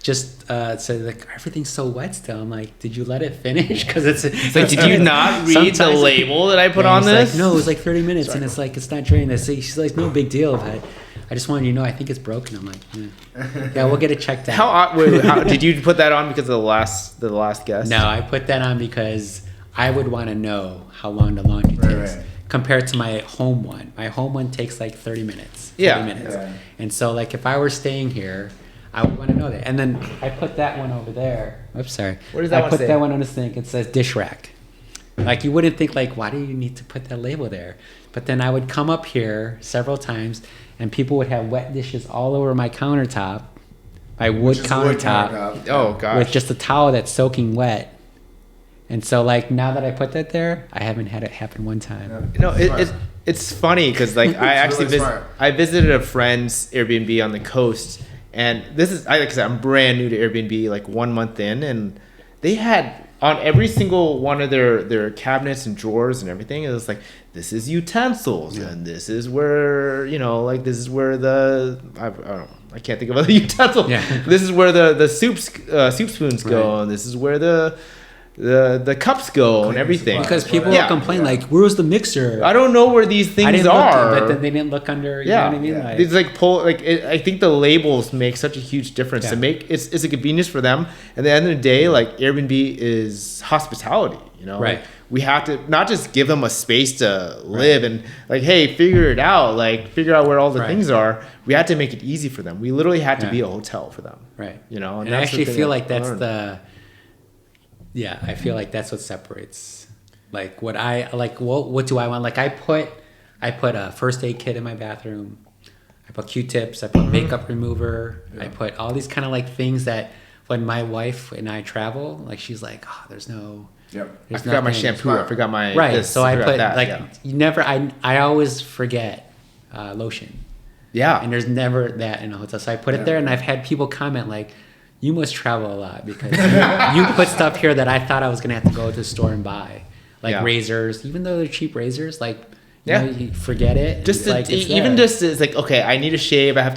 just say like, everything's so wet still. I'm like, did you let it finish? Because it's like, did you not read the label that I put on this? Like, no, it was like 30 minutes, and it's like, it's not draining. She's like, no big deal. But I just wanted you to know, I think it's broken. I'm like, yeah, we'll get it checked out. How did you put that on because of the last guest? No, I put that on because I would want to know how long the laundry takes. Right. Compared to my home one. My home one takes like 30 minutes. 30 minutes. Yeah. And so like if I were staying here, I would want to know that. And then I put that one over there. Oops, sorry. What does that one say? I put that one on the sink. It says dish rack. Like you wouldn't think like, why do you need to put that label there? But then I would come up here several times and people would have wet dishes all over my countertop, my wood countertop. Oh gosh. With just a towel that's soaking wet. And so like now that I put that there, I haven't had it happen one time. It's funny because like I actually I visited a friend's Airbnb on the coast. And this is, like I said, I'm brand new to Airbnb, like 1 month in, and they had on every single one of their cabinets and drawers and everything, it was like, this is utensils, and this is where, this is where I can't think of other utensils. Yeah. This is where the soup spoons go, and this is where the the cups go and everything. Because people will complain like, "Where's the mixer?" I don't know where these things are. But then they didn't look under. You know what I mean? Like, it's like I think the labels make such a huge difference. To make it's a convenience for them. At the end of the day, like Airbnb is hospitality. You know, right? Like, we have to not just give them a space to live and like, hey, figure it out. Like, figure out where all the things are. We had to make it easy for them. We literally had to be a hotel for them. Right. You know, and I actually feel like that's the. Yeah, I feel like that's what separates. Like what I like. What do I want? Like I put a first aid kit in my bathroom. I put Q-tips. I put makeup remover. I put all these kind of like things that when my wife and I travel, like she's like, oh, there's no. Yep. I forgot my shampoo. I forgot my this, so I put that, you never. I always forget lotion. Yeah. And there's never that in a hotel, so I put it there, and I've had people comment like, "You must travel a lot because you put stuff here that I thought I was gonna have to go to the store and buy, like razors, even though they're cheap razors, like." You know, you forget it. Just like, it's like, okay, I need a shave. I have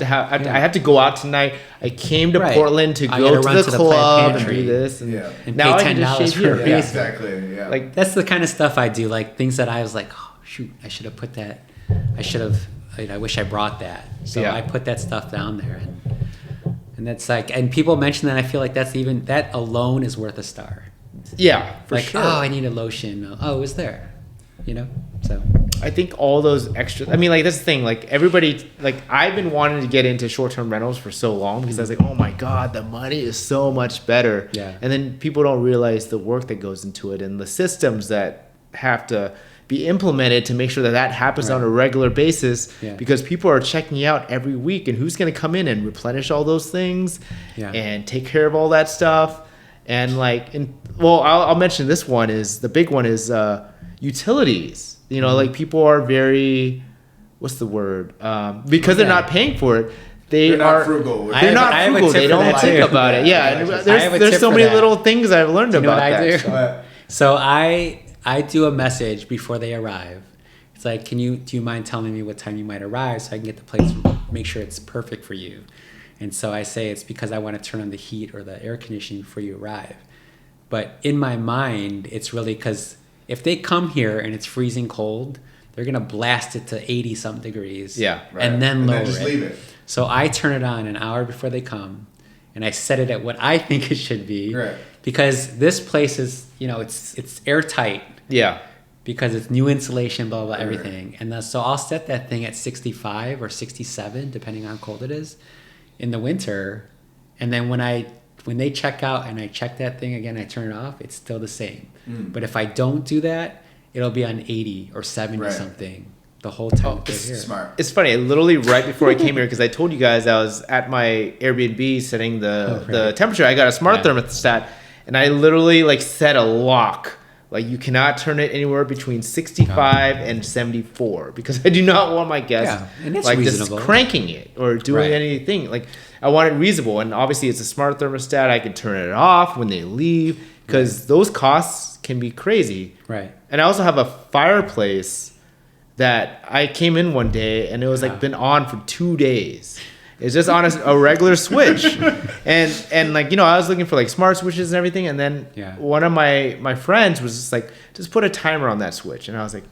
to go out tonight. I came to Portland to go to the club and do this, and now pay $10 for a razor. Yeah, exactly. Yeah. Like that's the kind of stuff I do. Like things that I was like, oh shoot, I should have put that. I should have. I wish I brought that. So I put that stuff down there, and that's like, and people mention that. I feel like that alone is worth a star. Yeah, for like, sure. Oh, I need a lotion. Oh, it was there. You know, so I think all those extra. I mean, like that's the thing. Like everybody, like I've been wanting to get into short-term rentals for so long because I was like, oh my god, the money is so much better. Yeah. And then people don't realize the work that goes into it and the systems that have to be implemented to make sure that happens on a regular basis. Yeah. Because people are checking out every week, and who's going to come in and replenish all those things and take care of all that stuff. And like, I'll mention this one is the big one is. Utilities, you know, like people are very, what's the word? Because they're not paying for it, they're not frugal. They're not frugal. They don't think about it. Yeah, there's so many little things I've learned about that. So I do a message before they arrive. It's like, do you mind telling me what time you might arrive so I can get the place, make sure it's perfect for you. And so I say it's because I want to turn on the heat or the air conditioning before you arrive. But in my mind, it's really because if they come here and it's freezing cold, they're going to blast it to 80-something degrees. Yeah, right. And then lower just leave it. So I turn it on an hour before they come, and I set it at what I think it should be. Right. Because this place is, you know, it's airtight. Yeah. Because it's new insulation, blah, blah, everything. And so I'll set that thing at 65 or 67, depending on how cold it is, in the winter. And then when they check out and I check that thing again, I turn it off, it's still the same. But if I don't do that, it'll be on 80 or 70 something the whole time they're here. Smart. It's funny, literally right before I came here, because I told you guys I was at my Airbnb setting the temperature. I got a smart thermostat, and I literally like set a lock. Like you cannot turn it anywhere between 65 and 74 because I do not want my guests like just cranking it or doing anything. Like I want it reasonable, and obviously it's a smart thermostat. I can turn it off when they leave because those costs can be crazy. Right. And I also have a fireplace that I came in one day and it was like been on for 2 days. It's just on a regular switch. And like, you know, I was looking for like smart switches and everything. And then one of my friends was just like, just put a timer on that switch. And I was like,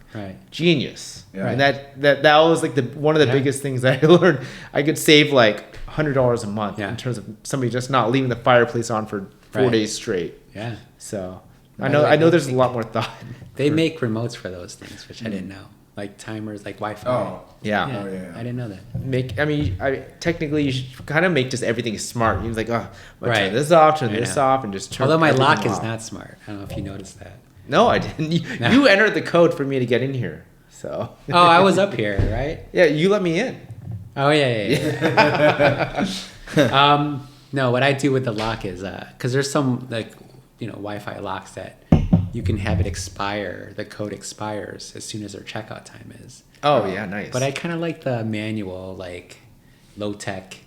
genius. Yeah. And that was like one of the biggest things that I learned. I could save like $100 a month in terms of somebody just not leaving the fireplace on for 4 days straight. Yeah. So I know there's a lot more thought. They make remotes for those things, which I didn't know. Like timers, like Wi-Fi. Oh, yeah. I didn't know that. Technically, you should kind of make just everything smart. You're like, oh, turn this off, turn this off, and just turn. Although my lock is not smart. I don't know if you noticed that. No, I didn't. You entered the code for me to get in here, so. Oh, I was up here, right? Yeah, you let me in. Oh yeah. No, what I do with the lock is because there's some like Wi-Fi locks that you can have it expire. The code expires as soon as their checkout time is. Oh yeah, nice. But I kind of like the manual, like low tech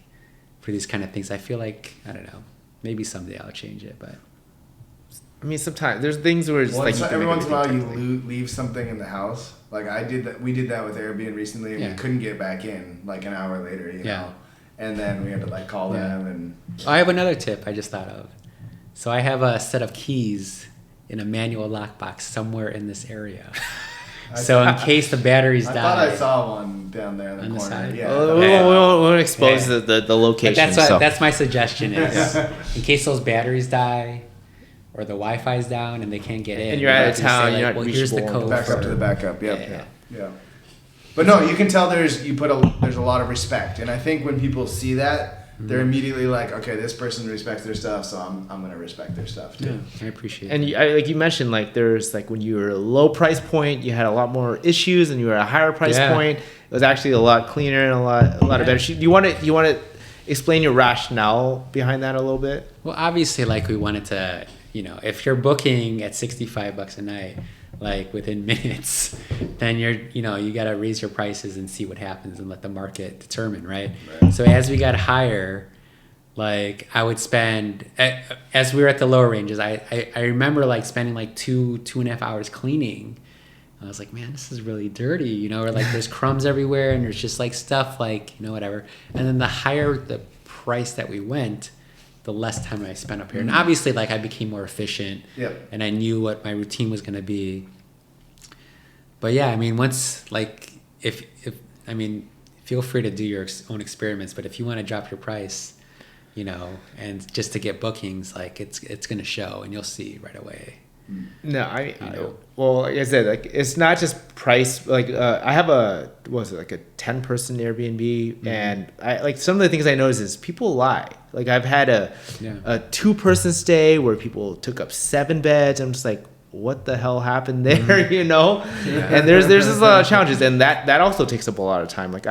for these kind of things. I feel like I don't know. Maybe someday I'll change it, but. I mean, sometimes there's things where it's like every once in a while you leave something in the house. Like I did that. We did that with Airbnb recently, and we couldn't get back in like an hour later. You know, and then we had to like call them and. I have another tip I just thought of. So I have a set of keys in a manual lockbox somewhere in this area. So in case the batteries die. I thought I saw one down there in the corner. side. Yeah. We won't expose the location. That's my suggestion is in case those batteries die or the Wi-Fi's down and they can't get in. And you're out of town, say, like, you're not here's the reachable. code. Back up for- to the backup. Yep. Yeah. Yeah. But no, you can tell there's a lot of respect, and I think when people see that, they're immediately like, okay, this person respects their stuff, so I'm gonna respect their stuff too. Yeah, I appreciate And it. like you mentioned, like there's like when you were a low price point, you had a lot more issues, and you were at a higher price point, it was actually a lot cleaner and a lot of better. Do you want to explain your rationale behind that a little bit? Well, obviously, like we wanted to, if you're booking at $65 a night, like within minutes, then you got to raise your prices and see what happens and let the market determine, right? So as we got higher, like I would spend, as we were at the lower ranges, I remember like spending like 2.5 hours cleaning. I was like, man, this is really dirty, or like there's crumbs everywhere and there's just like stuff like, whatever. And then the higher the price that we went, the less time I spent up here. And obviously like I became more efficient and I knew what my routine was going to be. But yeah, I mean, once like, feel free to do your own experiments, but if you want to drop your price, and just to get bookings, like it's going to show and you'll see right away. No, well, like I said, like it's not just price. Like I have a 10-person Airbnb, and I like some of the things I notice is people lie. Like I've had a 2-person stay where people took up 7 beds. I'm just like, what the hell happened there? And there's just a lot of challenges, and that also takes up a lot of time. Like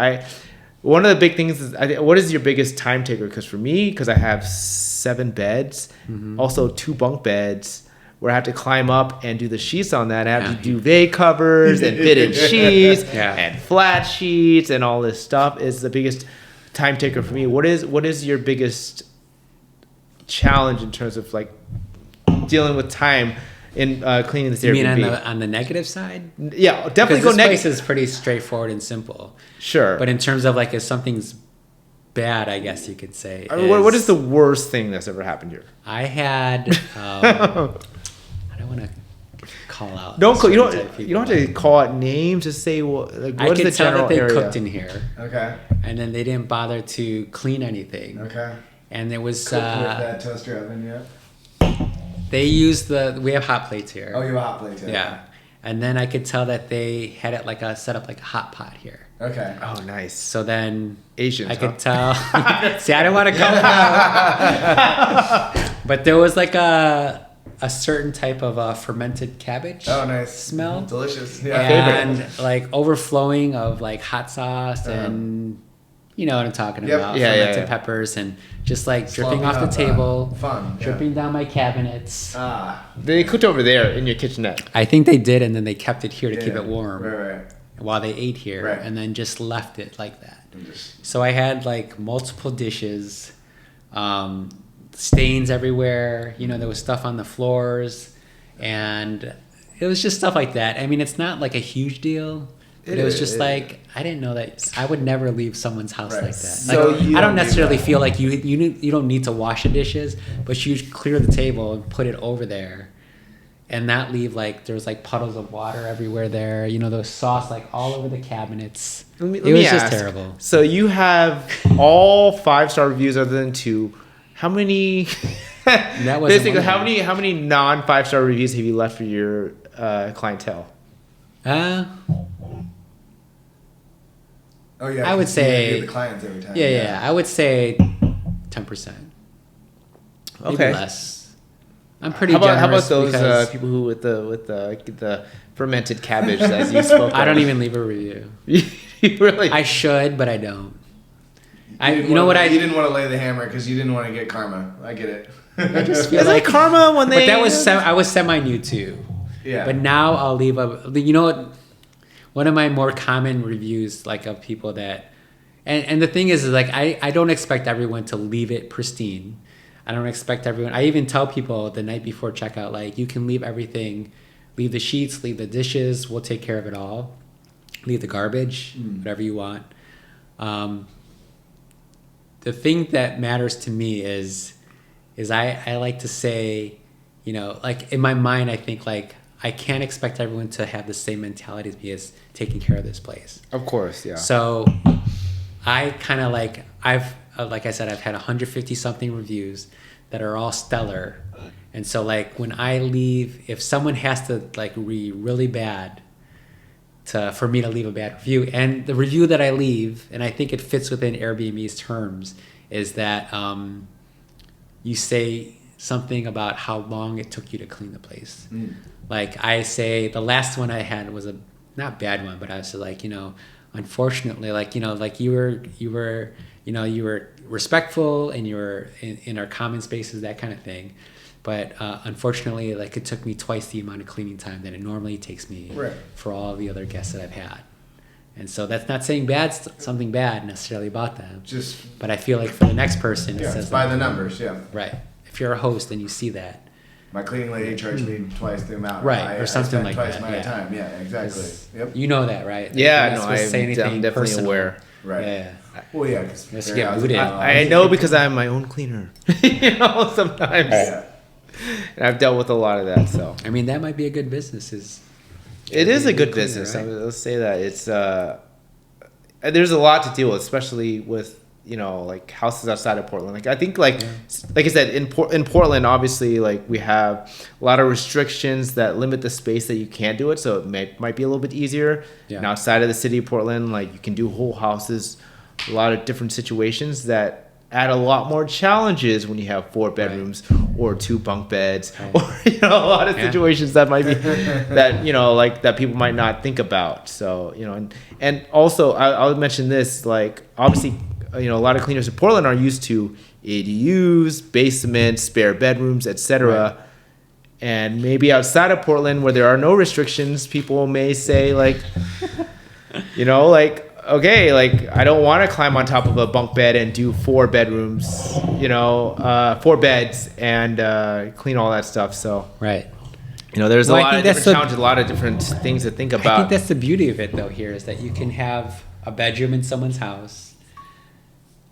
one of the big things is, what is your biggest time taker? Because for me, because I have 7 beds, also 2 bunk beds, where I have to climb up and do the sheets on that. I have to do duvet covers and fitted sheets and flat sheets and all this stuff is the biggest time taker for me. What is your biggest challenge in terms of like dealing with time in cleaning this Airbnb? You mean on the negative side? Yeah, definitely go negative. This negative. place is pretty straightforward and simple. Sure. But in terms of like if something's bad, I guess you could say. What is the worst thing that's ever happened here? I had. I don't want to call out. You don't have to call out names. Just say what is the general area. I could tell that they cooked in here. Okay. And then they didn't bother to clean anything. Okay. And there was. Cooked with that toaster oven, yeah. They used we have hot plates here. Oh, you have a hot plate, yeah. And then I could tell that they had it set up like a hot pot here. Okay. Oh, nice. So then Asians, I could tell. See, I don't want to call out. But there was like a certain type of fermented cabbage. Oh, nice. Smell. Delicious. Yeah. And like overflowing of like hot sauce and you know what I'm talking about. Fermented peppers and just like dripping off the table. Fun. Dripping down my cabinets. They cooked over there in your kitchenette. I think they did, and then they kept it here to keep it warm. Right. While they ate here, right. And then just left it like that. So I had like multiple dishes, stains everywhere. There was stuff on the floors, and it was just stuff like that. I mean, it's not like a huge deal, but it was just like I didn't know that I would never leave someone's house like that. So like, I don't necessarily feel like you don't need to wash the dishes, but you clear the table and put it over there. And not leave there was puddles of water everywhere there. There was sauce all over the cabinets. It was just terrible. So you have all 5-star reviews other than 2. How many? That was basically how many non 5-star reviews have you left for your clientele? Oh yeah. I would say you give the clients every time. Yeah. I would say 10%. Maybe less. I'm pretty generous. How about those people who with the fermented cabbage as you spoke? I don't even leave a review. You really? I should, but I don't. You didn't want to lay the hammer because you didn't want to get karma. I get it. I just feel is like karma when they. But that was I was semi-new too. Yeah. But now I'll leave You know what? One of my more common reviews of people that, and the thing is I don't expect everyone to leave it pristine. I don't expect everyone. I even tell people the night before checkout, you can leave everything, leave the sheets, leave the dishes. We'll take care of it all. Leave the garbage, whatever you want. The thing that matters to me is I like to say, you know, like in my mind, I think like I can't expect everyone to have the same mentality as me as taking care of this place. Of course, yeah. So I kind of like, like I said, I've had 150 something reviews that are all stellar. And so like when I leave, if someone has to like really bad for me to leave a bad review, and the review that I leave, and I think it fits within Airbnb's terms, is that you say something about how long it took you to clean the place. Like I say, the last one I had was a not bad one, but I was like, you know, unfortunately, like, you know, like you were respectful and you were in our common spaces, that kind of thing. But unfortunately, like it took me twice the amount of cleaning time that it normally takes me for all the other guests that I've had. And so that's not saying something bad necessarily about them. But I feel like for the next person, it says by like, the numbers, right. If you're a host and you see that, my cleaning lady charged me twice the amount. Right, or something like twice that. my time. Yeah, exactly. Yep. You know that, right? Like, Yeah, no, I'm definitely personal. aware. Right. Yeah. Well, yeah, because Let's get booted. I know because I'm my own cleaner. You know, sometimes. Yeah. And I've dealt with a lot of that, so. I mean, that might be a good business. It is a good cleaner, business. right? Let's say that it's there's a lot to deal with, especially with, you know, like houses outside of Portland. Like I think like I said, in Portland, obviously, like we have a lot of restrictions that limit the space that you can do it. So it might be a little bit easier. Yeah. And outside of the city of Portland, like you can do whole houses, a lot of different situations that add a lot more challenges when you have 4 bedrooms or 2 bunk beds or, you know, a lot of situations that might be that, you know, like that people might not think about. So, you know, and also I'll mention this, like obviously, you know, a lot of cleaners in Portland are used to ADUs, basements, spare bedrooms, etc. And maybe outside of Portland where there are no restrictions, people may say like, you know, like, okay, like I don't want to climb on top of a bunk bed and do 4 bedrooms, you know, 4 beds and clean all that stuff. So, Right. you know, there's a lot of different challenges, a lot of different things to think about. I think that's the beauty of it, though, here is that you can have a bedroom in someone's house.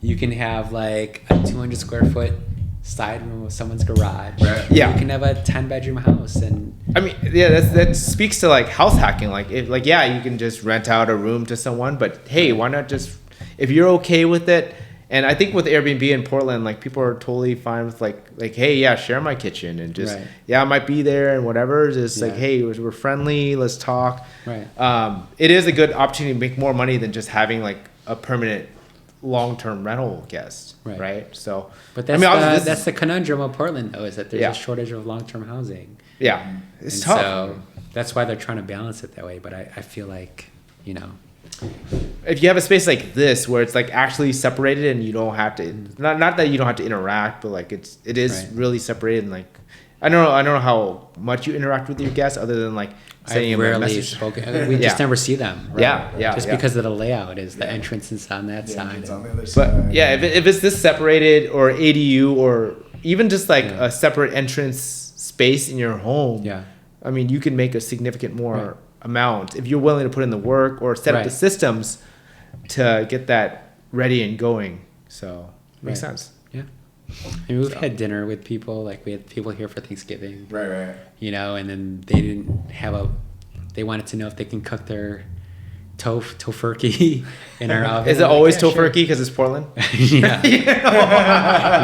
You can have like a 200 square foot side room with someone's garage. Right. Yeah. You can have a 10 bedroom house. And I mean, yeah, that speaks to like house hacking. Like, yeah, you can just rent out a room to someone, but hey, why not just, if you're okay with it. And I think with Airbnb in Portland, like people are totally fine with like, hey, yeah, share my kitchen and just, yeah, I might be there and whatever. Just like, hey, we're friendly, let's talk. Right. It is a good opportunity to make more money than just having like a permanent long-term rental guest. Right. So, but that's, I mean, that's the conundrum of Portland, though, is that there's a shortage of long-term housing. Yeah. It's and tough. So that's why they're trying to balance it that way. But I feel like, you know, if you have a space like this where it's like actually separated and you don't have to, not that you don't have to interact, but like it is really separated and like I don't know how much you interact with your guests other than like sending I've them a rarely message. spoken. We just never see them. Right? Yeah. Just because of the layout is the entrance is on that side. It's on the other side. But yeah, if it's this separated or ADU or even just like a separate entrance space in your home, I mean, you can make a significant more amount if you're willing to put in the work or set up the systems to get that ready and going. So makes sense. Yeah. I mean, we've had dinner with people, like we had people here for Thanksgiving. Right. You know, and then they didn't have they wanted to know if they can cook their tofurkey in our oven. Is it always tofurkey because it's Portland? Yeah.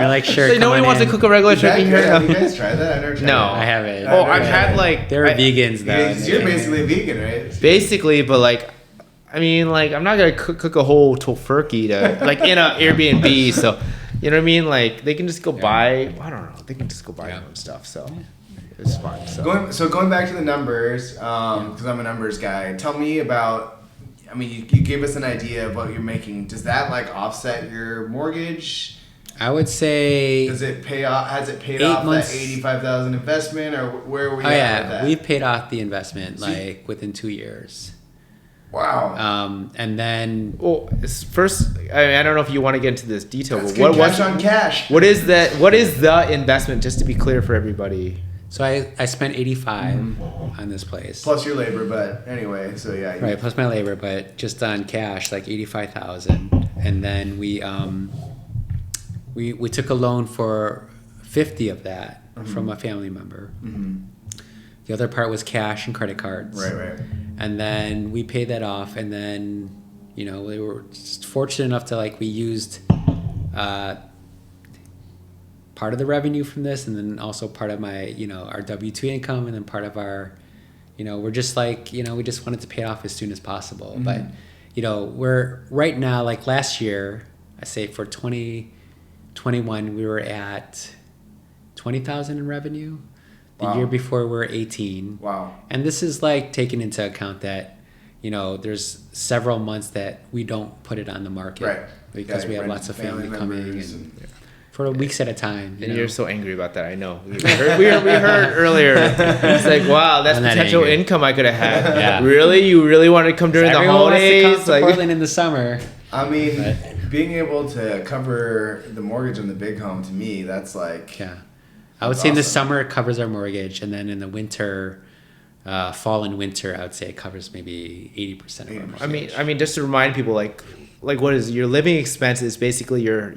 We're like, sure. So nobody wants to cook a regular turkey here. Have you guys tried that? I've never tried No. that. I haven't. Oh, I've had like... They're vegans, though. You're basically vegan, right? Basically, but like... I mean, like, I'm not going to cook a whole tofurkey to... Like, in an Airbnb, so... You know what I mean? Like, they can just go buy... I don't know. They can just go buy their own stuff, so... It's fine. So going back to the numbers, because I'm a numbers guy, tell me about... I mean, you gave us an idea of what you're making. Does that like offset your mortgage? I would say. Does it pay off? Has it paid off that $85,000 investment, or where are we at with that? We've paid off the investment like within 2 years. Wow. And then. Well, first, I don't know if you want to get into this detail, That's but cash on cash. What is that? What is the investment? Just to be clear for everybody. So I spent $85 on this place. Plus your labor, but anyway, so yeah. Right, plus my labor, but just on cash, like $85,000, and then we took a loan for 50 of that, from a family member. Mm-hmm. The other part was cash and credit cards. Right. And then we paid that off, and then, we were just fortunate enough to we used part of the revenue from this, and then also part of my, our W-2 income, and then part of our, we're just we just wanted to pay it off as soon as possible. Mm-hmm. But, we're right now, last year, I say for 2021, we were at 20,000 in revenue. The year before we were 18. Wow. And this is taking into account that, there's several months that we don't put it on the market. Right. Because we have lots of family coming and for weeks at a time. And you're so angry about that, I know. We heard earlier. It's wow, that's potential income I could have had. Yeah. Really? You really wanted to come during the holidays? Wants to come to Portland in the summer. I mean, being able to cover the mortgage on the big home, to me, that's Yeah. I would say in the summer it covers our mortgage, and then in the winter, fall and winter, I would say it covers maybe 80% of our mortgage. I mean, just to remind people, what is your living expense is basically your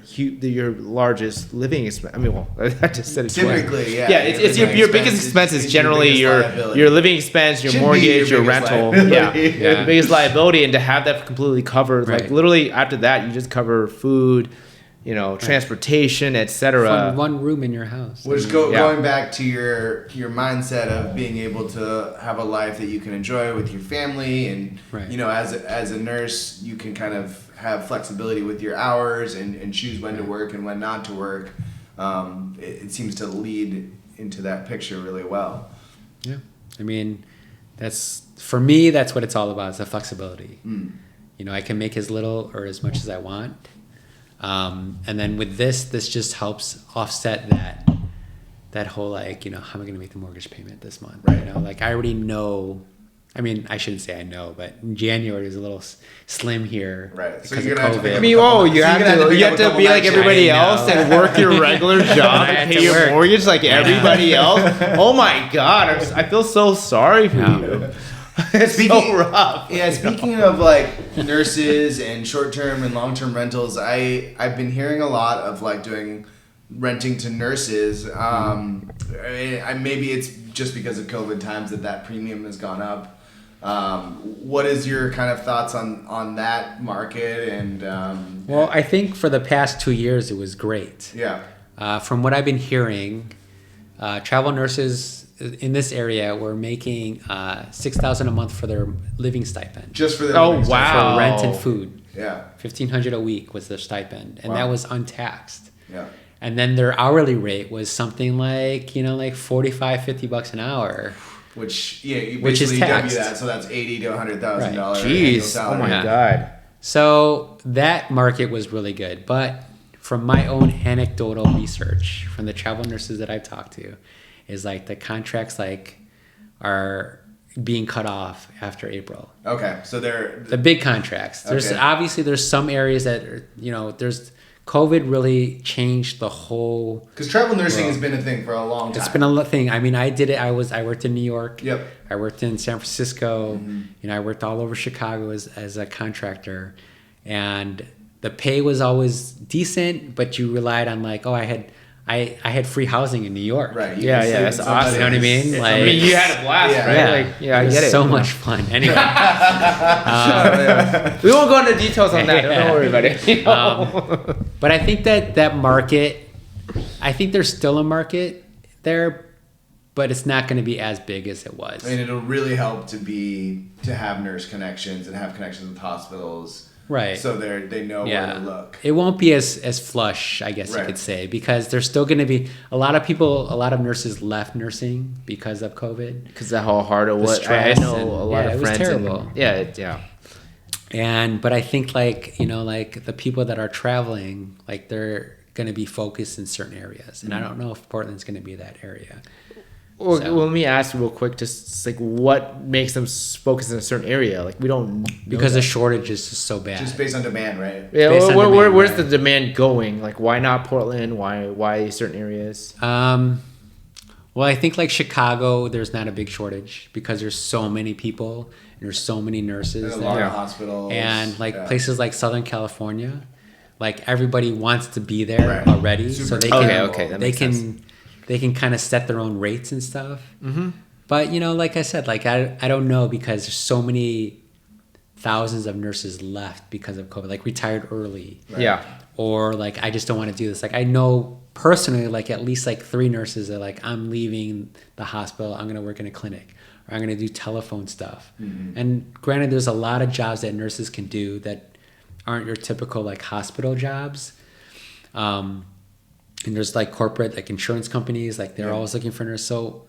largest living expense. I mean, well, I just said it typically, yeah. Yeah, it's your biggest expense is generally your living expense, your mortgage, your rental. Yeah, the biggest liability, and to have that completely covered, literally after that, you just cover food, transportation, etc. One room in your house. Which going back to your mindset of being able to have a life that you can enjoy with your family, and as a nurse, you can kind of have flexibility with your hours and choose when to work and when not to work. It seems to lead into that picture really well. Yeah, I mean, for me, that's what it's all about, is the flexibility. I can make as little or as much as I want. And then with this just helps offset that whole how am I going to make the mortgage payment this month? Right. I already know. I mean, I shouldn't say I know, but in January is a little slim here, right? Because of COVID. I mean, you have to be like everybody else and work your regular job and pay your mortgage like everybody else. Oh my God, I feel so sorry for you. It's so rough. Yeah, speaking of nurses and short-term and long-term rentals, I've been hearing a lot of doing renting to nurses. Maybe it's just because of COVID times that premium has gone up. What is your kind of thoughts on that market? And well, I think for the past 2 years it was great. Yeah. From what I've been hearing, travel nurses in this area were making $6,000 a month for their living stipend. Just for their for rent and food. Yeah. $1,500 a week was their stipend, and that was untaxed. Yeah. And then their hourly rate was something like $45-$50 an hour. Which you which is taxed. that, so that's $80,000 to $100,000. Jeez, oh my God. So that market was really good, but from my own anecdotal research from the travel nurses that I've talked to, is the contracts are being cut off after April. Okay, so they're the big contracts. There's obviously some areas that are, there's COVID really changed the whole. Because travel nursing has been a thing for a long time. It's been a thing. I mean, I did it. I worked in New York. Yep. I worked in San Francisco. Mm-hmm. I worked all over Chicago as a contractor, and the pay was always decent, but you relied on I had free housing in New York. Right. Yeah, that's awesome. You know what I mean? You had a blast, right? I get it. So much fun. Anyway. We won't go into details on that. Don't worry about it. But I think that market, I think there's still a market there, but it's not going to be as big as it was. I mean, it'll really help to have nurse connections and have connections with hospitals. Right. So they know where to look. It won't be as flush, I guess you could say, because there's still going to be a lot of nurses left nursing because of COVID. Because of how hard it was. I know a lot of friends. It was terrible. But I think the people that are traveling, they're going to be focused in certain areas. And I don't know if Portland's going to be that area. Well, let me ask you real quick, just what makes them focus in a certain area? We don't know because the shortage is just so bad. Just based on demand, right? Yeah. Where's the demand going? Why not Portland? Why certain areas? Well, I think Chicago, there's not a big shortage because there's so many people and there's so many nurses. There's a lot of hospitals. And places like Southern California, everybody wants to be there already, so they can they can kind of set their own rates and stuff. Mm-hmm. But, you know, like I said, like I don't know, because there's so many thousands of nurses left because of COVID, like retired early. Right. Yeah. Or like, I just don't want to do this. Like, I know personally, like at least like 3 nurses are like, I'm leaving the hospital. I'm going to work in a clinic, or I'm going to do telephone stuff. Mm-hmm. And granted, there's a lot of jobs that nurses can do that aren't your typical like hospital jobs. And there's like corporate, like insurance companies, like they're always looking for nurses. So,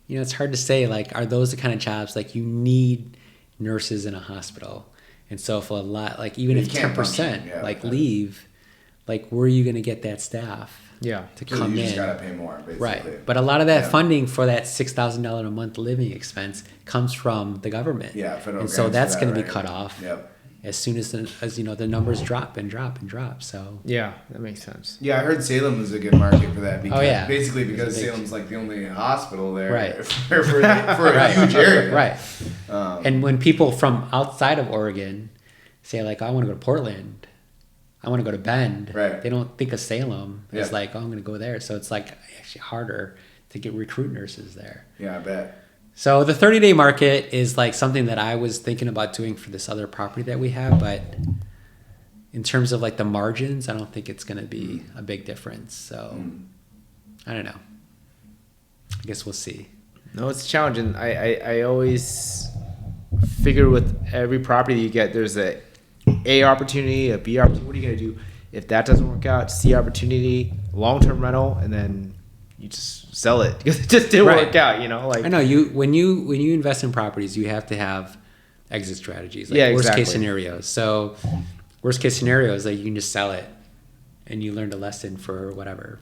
you know, it's hard to say, like, are those the kind of jobs like you need nurses in a hospital? And so if a lot, like even if 10% like leave, like where are you going to get that staff to come you in? just gotta pay more, basically. Right. But a lot of that funding for that $6,000 a month living expense comes from the government. Yeah, federal and so grants that's for going that, to be right? cut off Yep. as soon as you know, the numbers drop and drop and drop. So Yeah, that makes sense. Yeah, I heard Salem is a good market for that. Because, It's because a big- Salem's like the only hospital there Right. for a huge area. Right. And when people from outside of Oregon say like, I want to go to Portland, I want to go to Bend, Right. they don't think of Salem as Yeah. like, oh, I'm going to go there. So it's like actually harder to recruit nurses there. Yeah, I bet. So the 30-day market is like something that I was thinking about doing for this other property that we have, but in terms of like the margins, I don't think it's going to be a big difference. So I don't know. I guess we'll see. No, it's challenging. I always figure with every property you get, there's a opportunity, a B opportunity. What are you gonna do if that doesn't work out? C opportunity, long-term rental, and then you just sell it because it just didn't work out. You know, like I know when you invest in properties, you have to have exit strategies, like worst case scenarios. So worst case scenario is like you can just sell it, and you learned a lesson for whatever.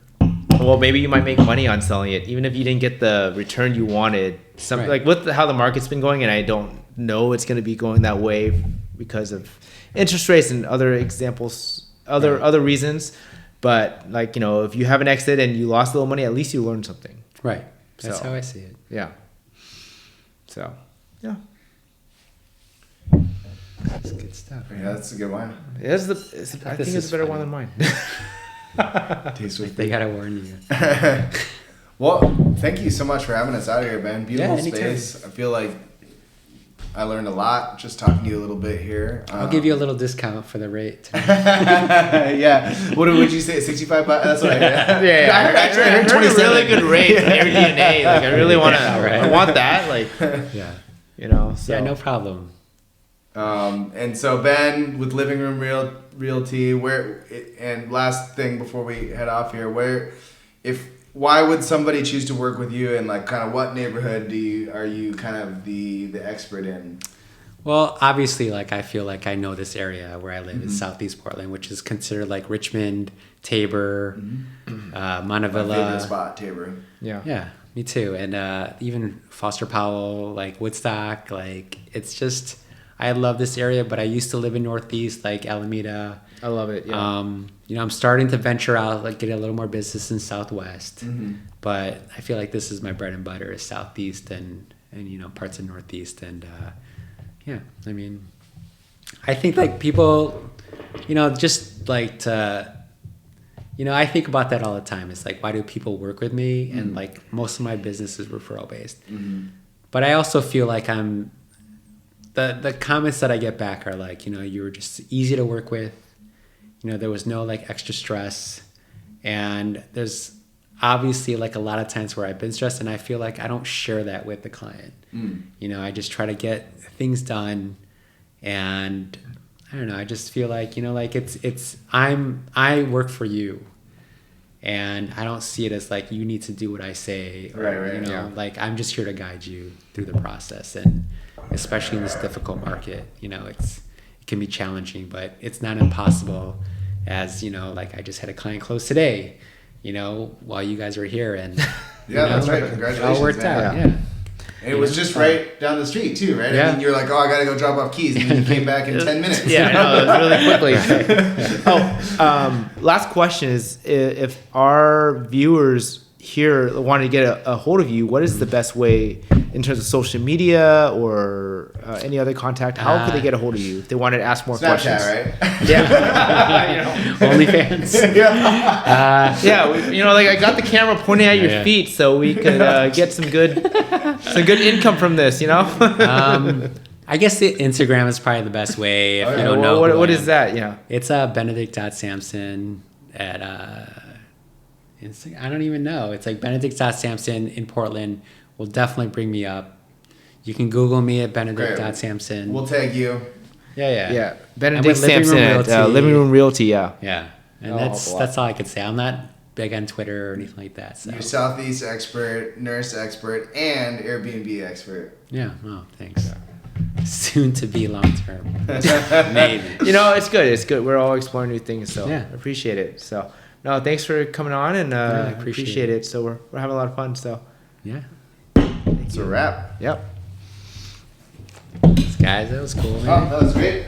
Well, maybe you might make money on selling it, even if you didn't get the return you wanted. Something like with how the market's been going, and I don't know it's going to be going that way because of interest rates and other examples, other reasons. But like, you know, if you have an exit and you lost a little money, at least you learned something. Right. That's how I see it. Yeah. So, yeah. That's good stuff. Yeah, that's a good wine. I think it's a better one than mine. Tastes with They gotta warn you. Well, thank you so much for having us out here, Ben. Beautiful anytime. space. I feel like I learned a lot just talking to you a little bit here. I'll give you a little discount for the rate. Yeah. What would you say? 65 bucks? That's what I heard. Yeah, I heard 27. Really good rates on Airbnb. Like, I really want to. I want that. Like, Yeah. you know. So. Yeah, no problem. And so Ben with Living Room Realty, and last thing before we head off here, why would somebody choose to work with you, and like kind of what neighborhood are you kind of the expert in? Well, obviously, like I feel like I know this area where I live is Southeast Portland, which is considered like Richmond, Tabor, Montevilla. My favorite spot, Tabor. Yeah. Yeah, me too. And even Foster Powell, like Woodstock, like it's just, I love this area, but I used to live in Northeast, like Alameda. I love it. Yeah. You know, I'm starting to venture out, like get a little more business in Southwest, but I feel like this is my bread and butter is Southeast and you know, parts of Northeast. And yeah, I mean, I think like people, you know, just like to, you know, I think about that all the time. It's like, why do people work with me? And like most of my business is referral based, but I also feel like the comments that I get back are like, you know, you were just easy to work with. You know, there was no like extra stress, and there's obviously like a lot of times where I've been stressed, and I feel like I don't share that with the client. You know, I just try to get things done, and I don't know, I just feel like, you know, like I work for you, and I don't see it as like you need to do what I say, or you know, like I'm just here to guide you through the process, and especially in this difficult market, you know, it can be challenging, but it's not impossible. As you know, like I just had a client close today, you know, while you guys were here, and yeah, that's right. it Congratulations, all worked out. Yeah. And it was just right down the street too, right? Yeah. I mean, you're like, oh, I gotta go drop off keys, and then you came back in 10 minutes. Yeah, I know, it was really quickly. Last question is, if our viewers here wanted to get a hold of you, what is the best way in terms of social media or any other contact? How could they get a hold of you if they wanted to ask more questions? Snapchat, right? Yeah. OnlyFans. Yeah, like I got the camera pointing at your feet so we could get some good income from this, I guess the Instagram is probably the best way if you don't know. What is that? Yeah. It's Benedict.Samson at Instagram. I don't even know. It's like Benedict.Samson in Portland will definitely bring me up. You can Google me at Benedict.Samson. We'll tag you. Yeah. Benedict Samson at Living Room Realty, yeah. Yeah. And that's all I could say. I'm not big on Twitter or anything like that. So. You're Southeast expert, nurse expert, and Airbnb expert. Yeah. Oh, thanks. Soon to be long term. Maybe. It's good. It's good. We're all exploring new things, so I appreciate it. So, no, thanks for coming on, and appreciate it. So we're having a lot of fun. So, yeah. It's a wrap. Yep. Guys, that was cool. Man. Oh, that was great.